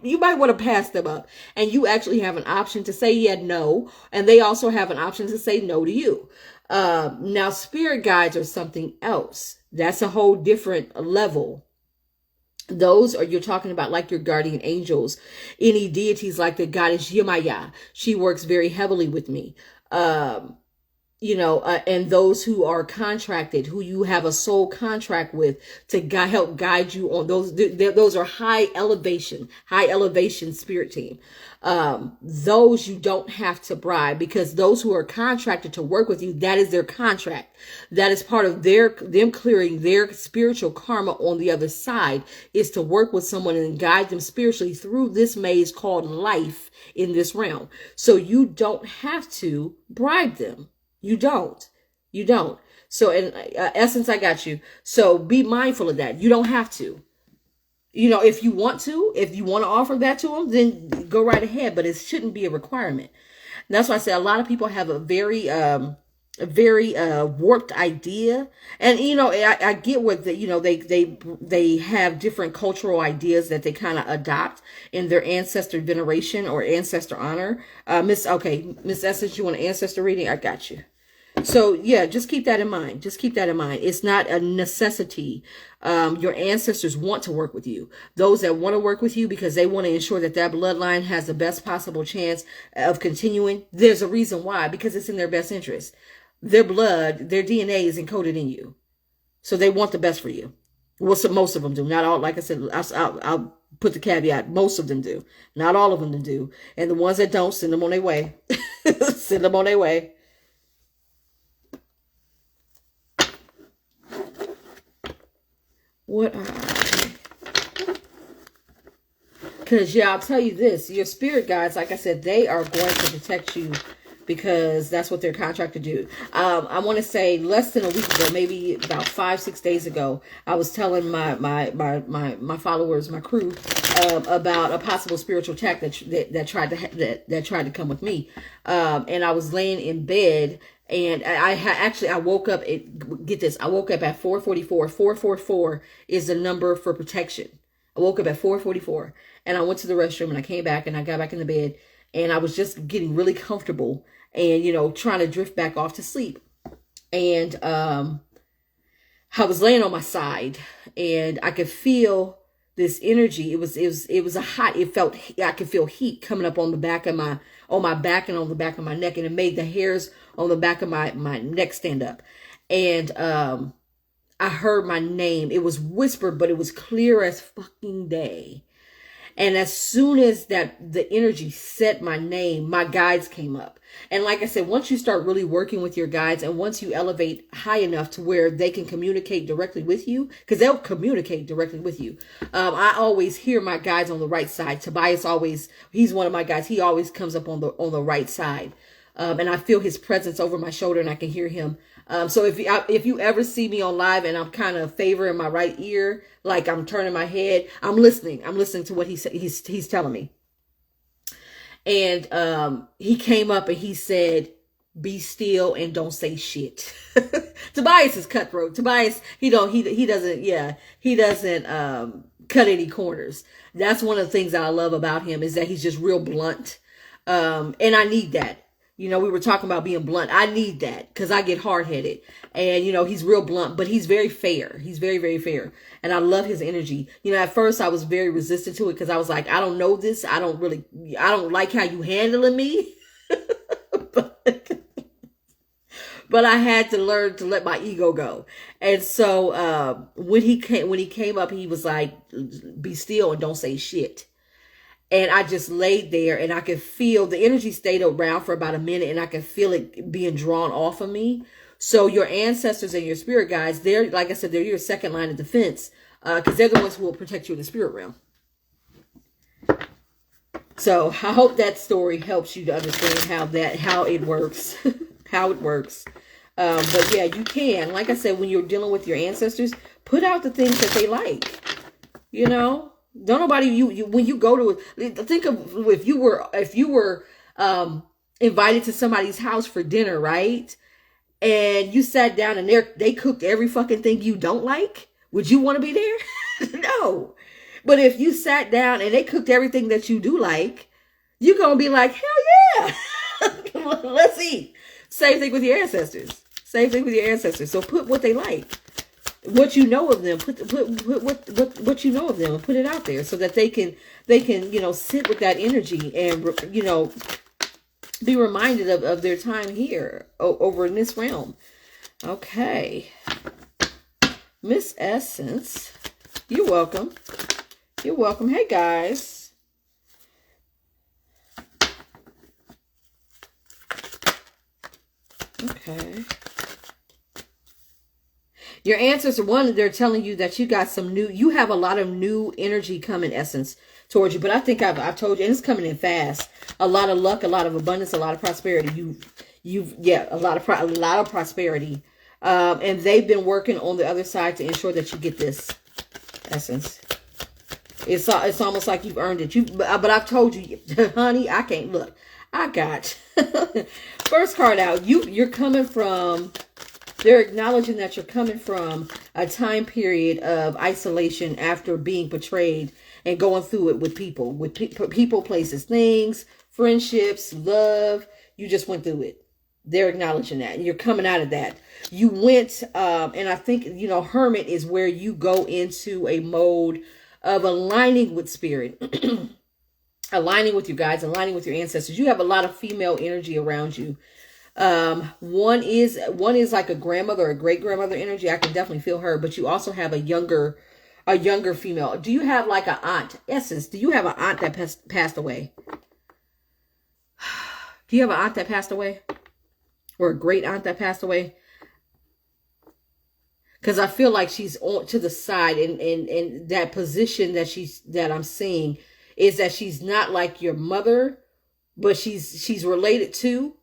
You might want to pass them up. And you actually have an option to say no. And they also have an option to say no to you. Now, spirit guides are something else. That's a whole different level. Those are, you're talking about like your guardian angels, any deities like the goddess Yemaya. She works very heavily with me. And those who are contracted, who you have a soul contract with to help guide you on those are high elevation spirit team. Those you don't have to bribe, because those who are contracted to work with you, that is their contract. That is part of them clearing their spiritual karma on the other side, is to work with someone and guide them spiritually through this maze called life in this realm. So you don't have to bribe them. You don't. So in essence, I got you. So be mindful of that. You don't have to. If you want to offer that to them, then go right ahead, but it shouldn't be a requirement. And that's why I say a lot of people have a very warped idea. And, I get what they have different cultural ideas that they kind of adopt in their ancestor veneration or ancestor honor. Miss Essence, you want an ancestor reading? I got you. So yeah, just keep that in mind. It's not a necessity. Your ancestors want to work with you. Those that want to work with you because they want to ensure that bloodline has the best possible chance of continuing. There's a reason why, because it's in their best interest. Their blood, their DNA is encoded in you. So they want the best for you. Well, so most of them do. Not all, like I said, I'll put the caveat. Most of them do. Not all of them do. And the ones that don't, send them on their way. Send them on their way. What are, because I'll tell you this, your spirit guides, like I said, they are going to protect you because that's what they're contracted to do. I want to say less than a week ago, maybe about 5-6 days ago, I was telling my followers, my crew, about a possible spiritual attack that tried to come with me. And I was laying in bed. And I woke up, get this, I woke up at 4:44. 444 is the number for protection. I woke up at 4:44 and I went to the restroom and I came back and I got back in the bed and I was just getting really comfortable and, trying to drift back off to sleep. And, I was laying on my side and I could feel this energy. It was a hot, I could feel heat coming up on the back of on my back and on the back of my neck, and it made the hairs on the back of my neck stand up. And I heard my name. It was whispered, but it was clear as fucking day. And as soon as the energy said my name, my guides came up. And like I said, once you start really working with your guides, and once you elevate high enough to where they can communicate directly with you, because they'll communicate directly with you. I always hear my guides on the right side. Tobias he's one of my guides. He always comes up on the right side. And I feel his presence over my shoulder and I can hear him. So if you ever see me on live and I'm kind of favoring my right ear, like I'm turning my head, I'm listening to what he's telling me. And he came up and he said, "Be still and don't say shit." Tobias is cutthroat. Tobias, he doesn't cut any corners. That's one of the things that I love about him, is that he's just real blunt. And I need that. You know, we were talking about being blunt. I need that because I get hard headed. And, you know, he's real blunt, but he's very fair. He's very, very fair. And I love his energy. You know, at first I was very resistant to it because I was like, I don't know this. I don't like how you handling me. but, but I had to learn to let my ego go. And so when he came up, he was like, be still and don't say shit. And I just laid there and I could feel the energy stayed around for about a minute and I could feel it being drawn off of me. So your ancestors and your spirit guides, they're, like I said, they're your second line of defense because they're the ones who will protect you in the spirit realm. So I hope that story helps you to understand how it works, how it works. But yeah, you can, like I said, when you're dealing with your ancestors, put out the things that they like, you know. Don't nobody you when you go to think of if you were invited to somebody's house for dinner, right? And you sat down and they cooked every fucking thing you don't like. Would you want to be there? No. But if you sat down and they cooked everything that you do like, you're gonna be like, hell yeah, let's eat. Same thing with your ancestors. Same thing with your ancestors. So put what they like. What you know of them, put what you know of them and put it out there so that they can you know sit with that energy and you know be reminded of their time here over in this realm. Okay, Miss Essence, you're welcome. You're welcome. Hey guys. Okay. Your answers are one, they're telling you that you got you have a lot of new energy coming, Essence, towards you. But I think I've told you, and it's coming in fast. A lot of luck, a lot of abundance, a lot of prosperity. Yeah, a lot of prosperity. And they've been working on the other side to ensure that you get this, Essence. It's almost like you've earned it. But I've told you, honey, I can't look. I got first card out. You're coming from. They're acknowledging that you're coming from a time period of isolation after being betrayed and going through it with people, places, things, friendships, love. You just went through it. They're acknowledging that. And you're coming out of that. You went, and I think, you know, Hermit is where you go into a mode of aligning with spirit, aligning with you guys, aligning with your ancestors. You have a lot of female energy around you. One is like a grandmother or a great grandmother energy. I can definitely feel her, but you also have a younger female. Do you have like an aunt? Essence, do you have an aunt that passed away? Do you have an aunt that passed away? Or a great aunt that passed away? Because I feel like she's on to the side, and that position that I'm seeing is that she's not like your mother, but she's related to.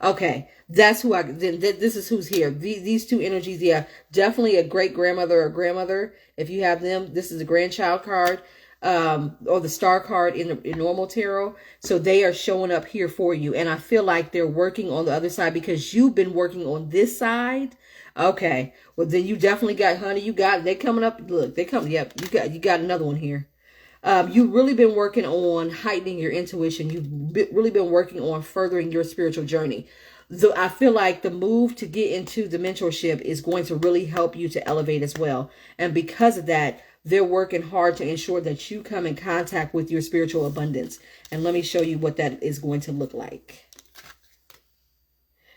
Okay, that's who this is who's here. These two energies, yeah, definitely a great grandmother or grandmother. If you have them, this is a grandchild card, or the star card in normal tarot. So they are showing up here for you, and I feel like they're working on the other side because you've been working on this side. Okay, well then you definitely got, honey. You got, they coming up. Look, they come. Yep, you got another one here. You've really been working on heightening your intuition. You've really been working on furthering your spiritual journey. I feel like the move to get into the mentorship is going to really help you to elevate as well. And because of that, they're working hard to ensure that you come in contact with your spiritual abundance. And let me show you what that is going to look like.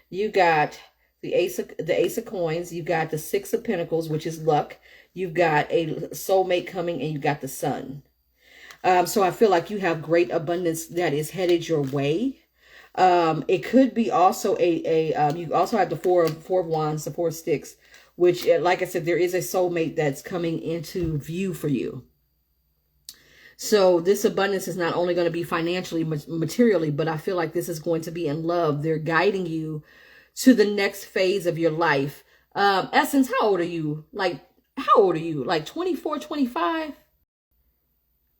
You got the Ace of Coins. You got the Six of Pentacles, which is luck. You've got a soulmate coming, and you got the Sun. So I feel like you have great abundance that is headed your way. It could be also you also have the four of wands, the four sticks, which, like I said, there is a soulmate that's coming into view for you. So this abundance is not only going to be financially, materially, but I feel like this is going to be in love. They're guiding you to the next phase of your life. Essence, how old are you? Like, how old are you? Like 24, 25?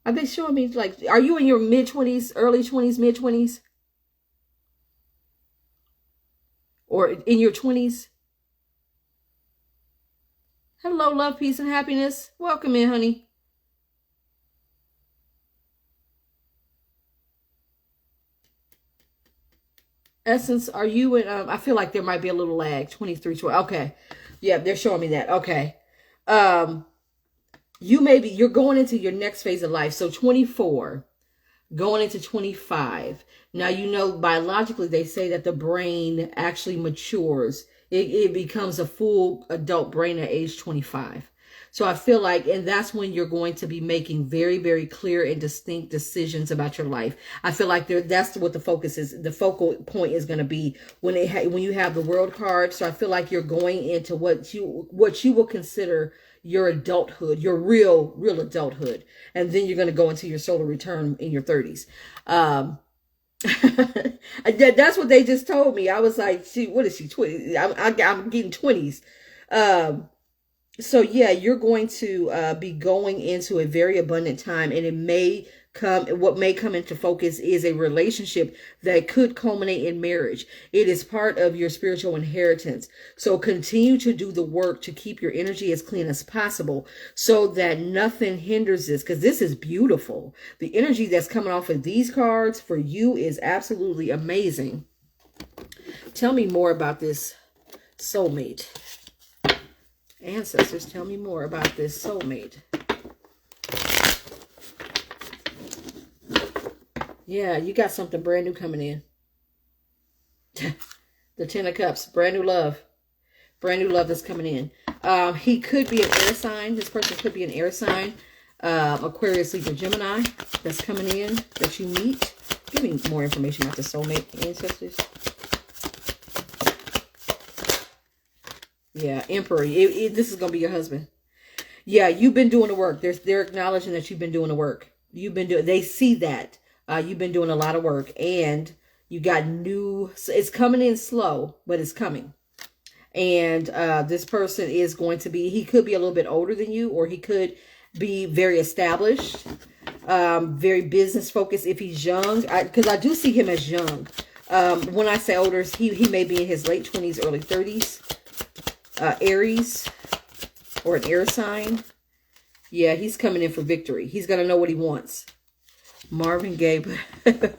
Are they showing me, like, are you in your mid-20s, early 20s, mid-20s? Or in your 20s? Hello, love, peace, and happiness. Welcome in, honey. Essence, are you in, I feel like there might be a little lag. 23, 20. Okay. Yeah, they're showing me that. Okay. Um, you're going into your next phase of life. So 24, going into 25. Now, biologically, they say that the brain actually matures. It becomes a full adult brain at age 25. So I feel like, and that's when you're going to be making very, very clear and distinct decisions about your life. I feel like that's what the focus is. The focal point is going to be when you have the world card. So I feel like you're going into what you will consider your adulthood, your real adulthood. And then you're going to go into your solar return in your 30s. That's what they just told me. I was like, what is she, 20? I'm getting 20s. So yeah, you're going to be going into a very abundant time, and what may come into focus is a relationship that could culminate in marriage. It is part of your spiritual inheritance. So continue to do the work to keep your energy as clean as possible so that nothing hinders this, because this is beautiful. The energy that's coming off of these cards for you is absolutely amazing. Tell me more about this soulmate. Ancestors, tell me more about this soulmate. Yeah, you got something brand new coming in. The 10 of Cups, brand new love. Brand new love that's coming in. He could be an air sign. This person could be an air sign. Aquarius, Libra, Gemini that's coming in that you meet. Give me more information about the soulmate, ancestors. Yeah, Emperor. This is going to be your husband. Yeah, you've been doing the work. They're acknowledging that you've been doing the work. They see that. You've been doing a lot of work, and you got it's coming in slow, but it's coming. And this person is going to he could be a little bit older than you, or he could be very established, very business focused if he's young, because I do see him as young. When I say older, he may be in his late 20s, early 30s. Aries or an air sign. Yeah, he's coming in for victory. He's going to know what he wants. Marvin Gaye.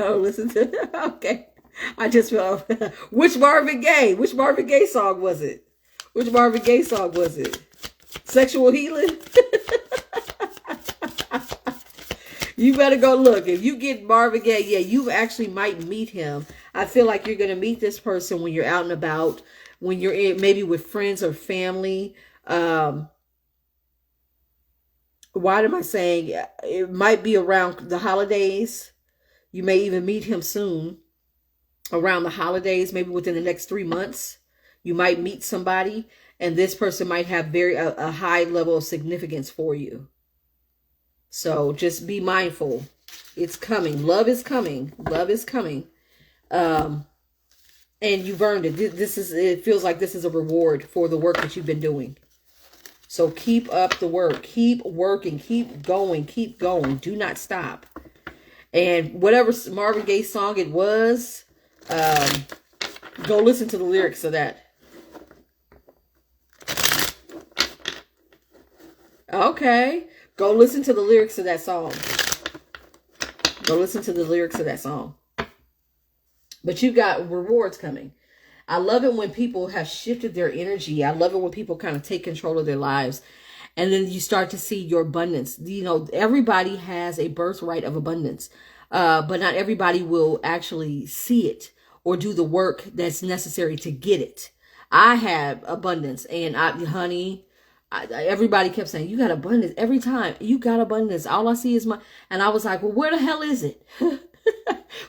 Oh, listen to okay. I just felt which Marvin Gaye? Which Marvin Gaye song was it? Which Marvin Gaye song was it? Sexual Healing? You better go look. If you get Marvin Gaye, yeah, you actually might meet him. I feel like you're going to meet this person when you're out and about, when you're in, maybe with friends or family. Why am I saying it might be around the holidays? You may even meet him soon around the holidays, maybe within the next 3 months. You might meet somebody, and this person might have a high level of significance for you. So just be mindful. It's coming. Love is coming. Love is coming. And you've earned it. It feels like this is a reward for the work that you've been doing. So keep up the work. Keep working. Keep going. Keep going. Do not stop. And whatever Marvin Gaye song it was, go listen to the lyrics of that. Okay. Go listen to the lyrics of that song. Go listen to the lyrics of that song. But you got rewards coming. I love it when people have shifted their energy. I love it when people kind of take control of their lives. And then you start to see your abundance. Everybody has a birthright of abundance. But not everybody will actually see it or do the work that's necessary to get it. I have abundance. And everybody kept saying, you got abundance every time. You got abundance. All I see is and I was like, well, where the hell is it?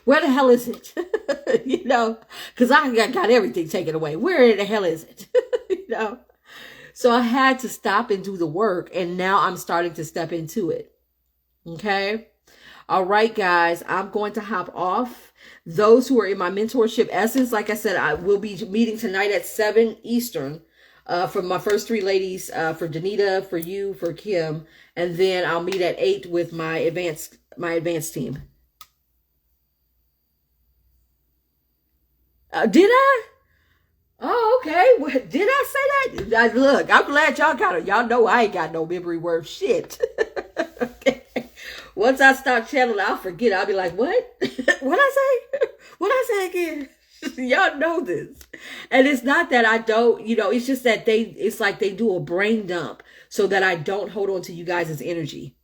Where the hell is it? Because I got everything taken away. Where the hell is it? So I had to stop and do the work. And now I'm starting to step into it. Okay. All right, guys, I'm going to hop off. Those who are in my mentorship essence, like I said, I will be meeting tonight at 7 Eastern. For my first 3 ladies, for Danita, for you, for Kim. And then I'll meet at 8 with my advanced team. Did I? Oh, okay. Well, did I say that? Look, I'm glad y'all know I ain't got no memory worth shit. Okay. Once I start channeling, I'll forget. I'll be like, what? What I say? What I say again? Y'all know this. And it's not that I don't, it's just that it's like they do a brain dump so that I don't hold on to you guys' energy.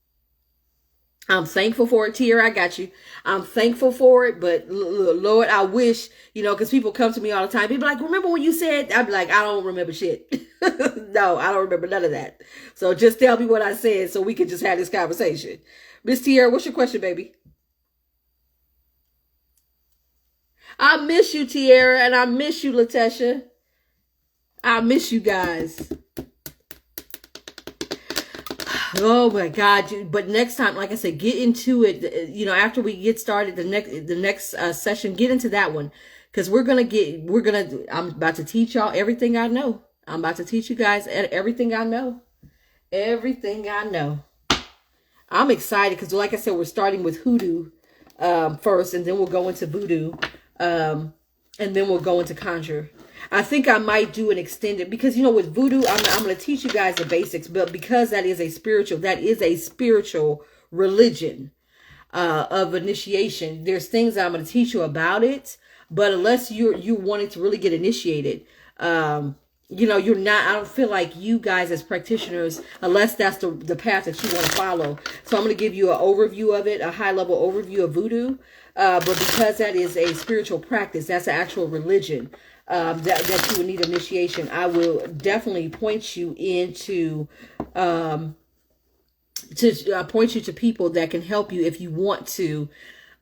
I'm thankful for it, Tier. I got you. I'm thankful for it, but Lord, I wish, because people come to me all the time. People like, remember when you said, I'd be like, I don't remember shit. No, I don't remember none of that. So just tell me what I said so we can just have this conversation. Miss Tier, what's your question, baby? I miss you, Tiara, and I miss you, Latesha. I miss you guys. Oh my God! But next time, like I said, get into it. After we get started, the next session, get into that one, because I'm about to teach y'all everything I know. I'm about to teach you guys everything I know. Everything I know. I'm excited because, like I said, we're starting with hoodoo first, and then we'll go into voodoo, and then we'll go into conjure. I think I might do an extended, because with voodoo, I'm going to teach you guys the basics, but because that is a spiritual religion of initiation. There's things that I'm going to teach you about it, but unless you wanting to really get initiated, you're not, I don't feel like you guys as practitioners, unless that's the path that you want to follow. So I'm going to give you an overview of it, a high level overview of voodoo. But because that is a spiritual practice, that's an actual religion, that you would need initiation. I will definitely point you into, point you to people that can help you if you want to,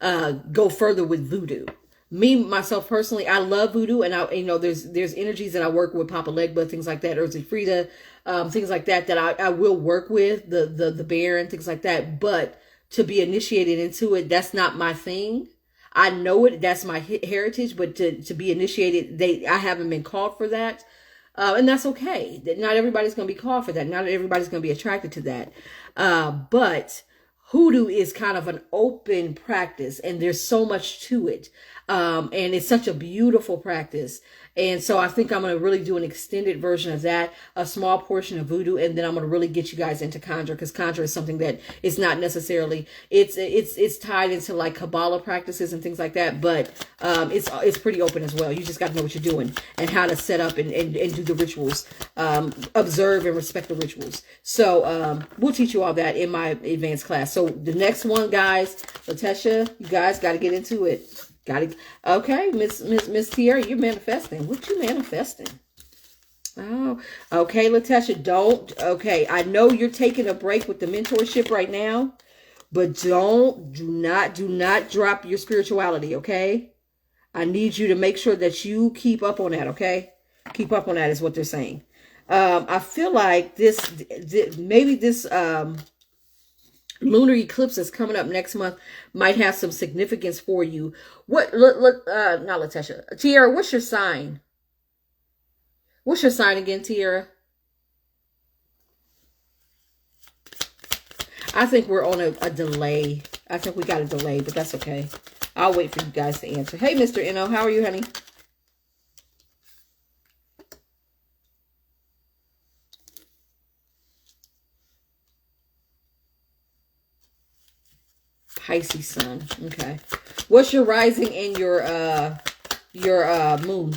go further with voodoo. Me, myself personally, I love voodoo, and there's energies that I work with, Papa Legba, things like that, Urzi Frida, things like that I will work with, the bear and things like that. But to be initiated into it, that's not my thing. I know it, that's my heritage, but to be initiated, I haven't been called for that. And that's okay. Not everybody's going to be called for that. Not everybody's going to be attracted to that. But hoodoo is kind of an open practice, and there's so much to it. And it's such a beautiful practice. And so I think I'm going to really do an extended version of that, a small portion of voodoo, and then I'm going to really get you guys into conjure, because conjure is something that is not necessarily, it's tied into like Kabbalah practices and things like that, but it's pretty open as well. You just got to know what you're doing and how to set up and do the rituals, observe and respect the rituals. So we'll teach you all that in my advanced class. So the next one, guys, Latesha, you guys got to get into it. Okay, Miss Tiara, you're manifesting. What you manifesting? Oh, okay, Latesha, okay, I know you're taking a break with the mentorship right now, but do not drop your spirituality, okay? I need you to make sure that you keep up on that, okay? Keep up on that is what they're saying. I feel like maybe this lunar eclipse that's coming up next month might have some significance for you. Not Latesha. Tiara, what's your sign? What's your sign again, Tiara? I think we're on a delay. I think we got a delay, but that's okay. I'll wait for you guys to answer. Hey, Mr. Eno, how are you, honey? Pisces sun. Okay. What's your rising and your moon?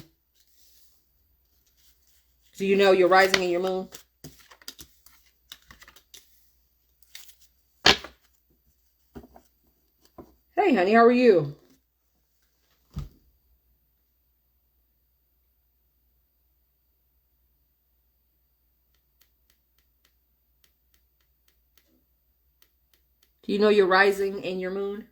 Do you know your rising and your moon? Hey, honey, how are you? Do you know your rising and your moon?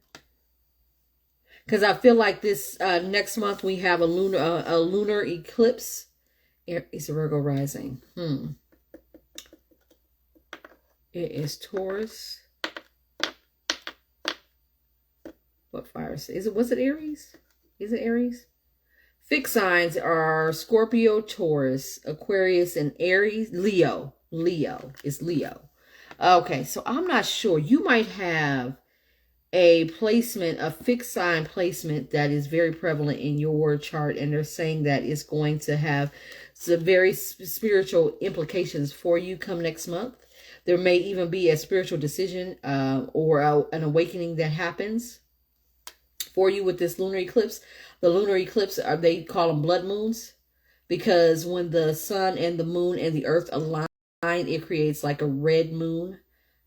Because I feel like this next month we have a lunar eclipse. It's a Virgo rising. It is Taurus. What fire is it? Was it Aries? Is it Aries? Fixed signs are Scorpio, Taurus, Aquarius, and Aries. Leo. It's Leo. Okay, so I'm not sure. You might have a fixed sign placement that is very prevalent in your chart, and they're saying that it's going to have some very spiritual implications for you come next month. There may even be a spiritual decision or an awakening that happens for you with this lunar eclipse. The lunar eclipse, they call them blood moons, because when the sun and the moon and the earth align, it creates like a red moon,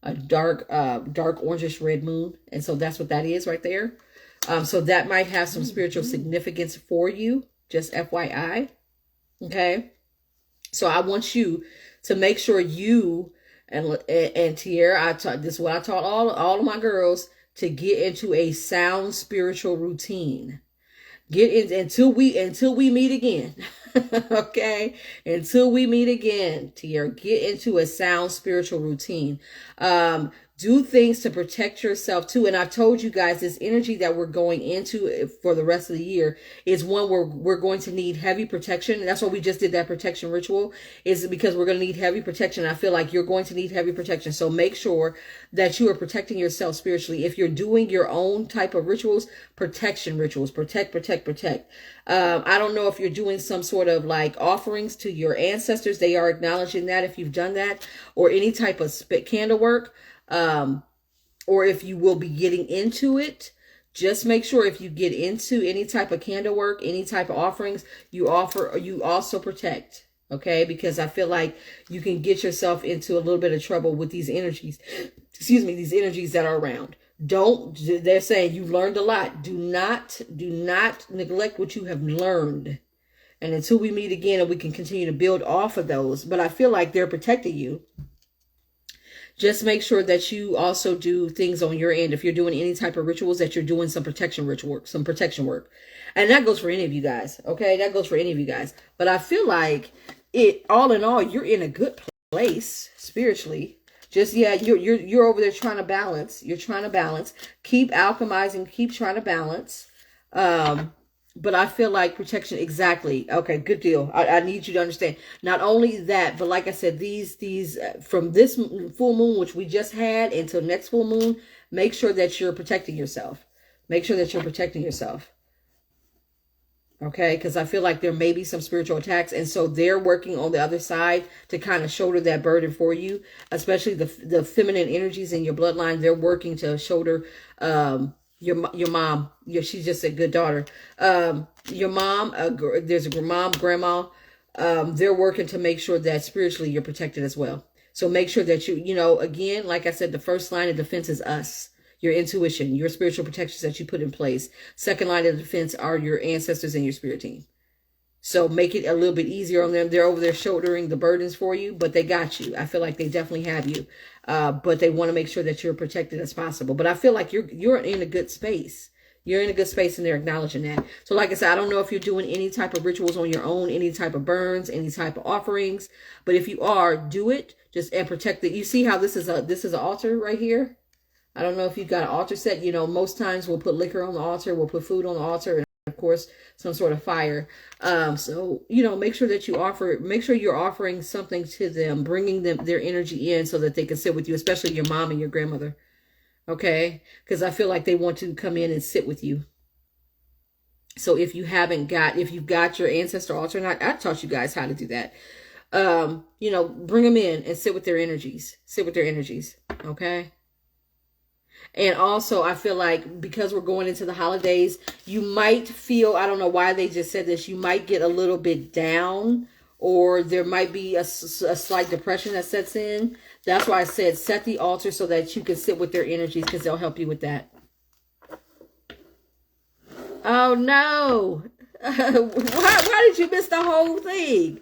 a dark orangish red moon. And so that's what that is right there. So that might have some spiritual significance for you, just FYI. Okay. So I want you to make sure you and Tierra, this is what I taught all of my girls, to get into a sound spiritual routine. Get in until we meet again. Okay? Until we meet again, Tierra, get into a sound spiritual routine. Do things to protect yourself too. And I've told you guys, this energy that we're going into for the rest of the year is one where we're going to need heavy protection. And that's why we just did that protection ritual, is because we're going to need heavy protection. I feel like you're going to need heavy protection. So make sure that you are protecting yourself spiritually. If you're doing your own type of rituals, protection rituals, protect. I don't know if you're doing some sort of like offerings to your ancestors. They are acknowledging that if you've done that, or any type of candle work. Or if you will be getting into it, just make sure if you get into any type of candle work, any type of offerings, you also protect. Okay. Because I feel like you can get yourself into a little bit of trouble with these energies. Excuse me, these energies that are around. They're saying you learned a lot. Do not neglect what you have learned. And until we meet again and we can continue to build off of those, but I feel like they're protecting you. Just make sure that you also do things on your end. If you're doing any type of rituals, that you're doing some protection work. And that goes for any of you guys. Okay. That goes for any of you guys. But I feel like all in all, you're in a good place spiritually. Just, yeah, you're over there trying to balance. You're trying to balance. Keep alchemizing. Keep trying to balance. But I feel like protection, exactly. Okay, good deal. I need you to understand. Not only that, but like I said, these from this full moon, which we just had, until next full moon, make sure that you're protecting yourself. Make sure that you're protecting yourself. Okay, because I feel like there may be some spiritual attacks. And so they're working on the other side to kind of shoulder that burden for you, especially the feminine energies in your bloodline. They're working to shoulder your mom. She's just a good daughter. Your mom, there's a mom, grandma. They're working to make sure that spiritually you're protected as well. So make sure that again, like I said, the first line of defense is us. Your intuition, your spiritual protections that you put in place. Second line of defense are your ancestors and your spirit team. So make it a little bit easier on them. They're over there shouldering the burdens for you, but they got you. I feel like they definitely have you. But they want to make sure that you're protected as possible. But I feel like you're in a good space. You're in a good space, and they're acknowledging that. So like I said, I don't know if you're doing any type of rituals on your own, any type of burns, any type of offerings. But if you are, do it. And protect it. You see how this is an altar right here? I don't know if you've got an altar set. Most times we'll put liquor on the altar. We'll put food on the altar. And of course, some sort of fire. So, make sure that make sure you're offering something to them, bringing their energy in so that they can sit with you, especially your mom and your grandmother. Okay. Because I feel like they want to come in and sit with you. So if you've got your ancestor altar, and I taught you guys how to do that. Bring them in and sit with their energies. Okay. And also, I feel like because we're going into the holidays, you might feel, I don't know why they just said this, you might get a little bit down, or there might be a slight depression that sets in. That's why I said set the altar so that you can sit with their energies, because they'll help you with that. Oh, no. Why did you miss the whole thing?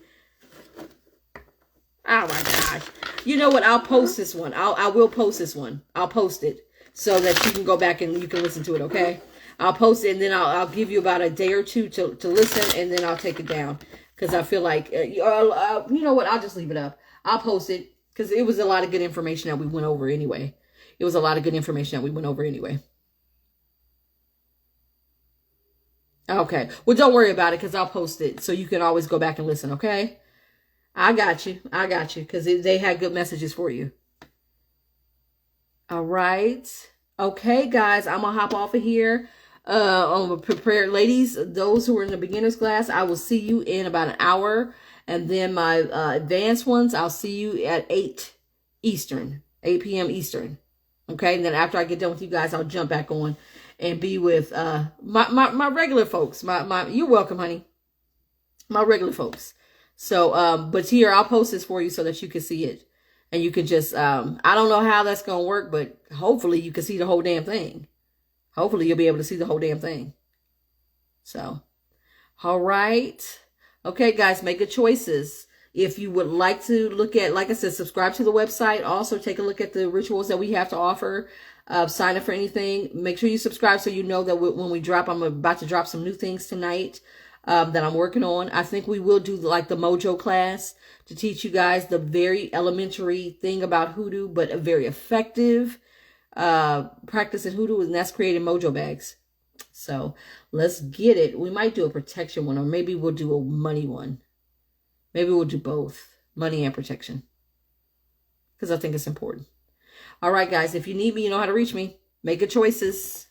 Oh, my gosh. You know what? I'll post this one. I will post this one. I'll post it. So that you can go back and you can listen to it, okay? I'll post it, and then I'll give you about a day or two to listen, and then I'll take it down. Because I feel like, you know what? I'll just leave it up. I'll post it, because it was a lot of good information that we went over anyway. Okay. Well, don't worry about it, because I'll post it. So you can always go back and listen, okay? I got you. Because they had good messages for you. All right. Okay, guys, I'm going to hop off of here. On prepared ladies, those who are in the beginner's class, I will see you in about an hour. And then my advanced ones, I'll see you at 8 p.m. Eastern. Okay. And then after I get done with you guys, I'll jump back on and be with my regular folks. My you're welcome, honey. My regular folks. So but here I'll post this for you so that you can see it. And you can just I don't know how that's gonna work, but hopefully you can see the whole damn thing. Hopefully you'll be able to see the whole damn thing. So all right. Okay, guys, make good choices. If you would like to look at, like I said, subscribe to the website. Also, take a look at the rituals that we have to offer. Sign up for anything. Make sure you subscribe so you know that when we drop, I'm about to drop some new things tonight that I'm working on. I think we will do like the Mojo class to teach you guys the very elementary thing about hoodoo, but a very effective practice in hoodoo, and that's creating mojo bags. So let's get it. We might do a protection one, or maybe we'll do a money one. Maybe we'll do both, money and protection, because I think it's important. All right, guys, if you need me, you know how to reach me. Make good choices.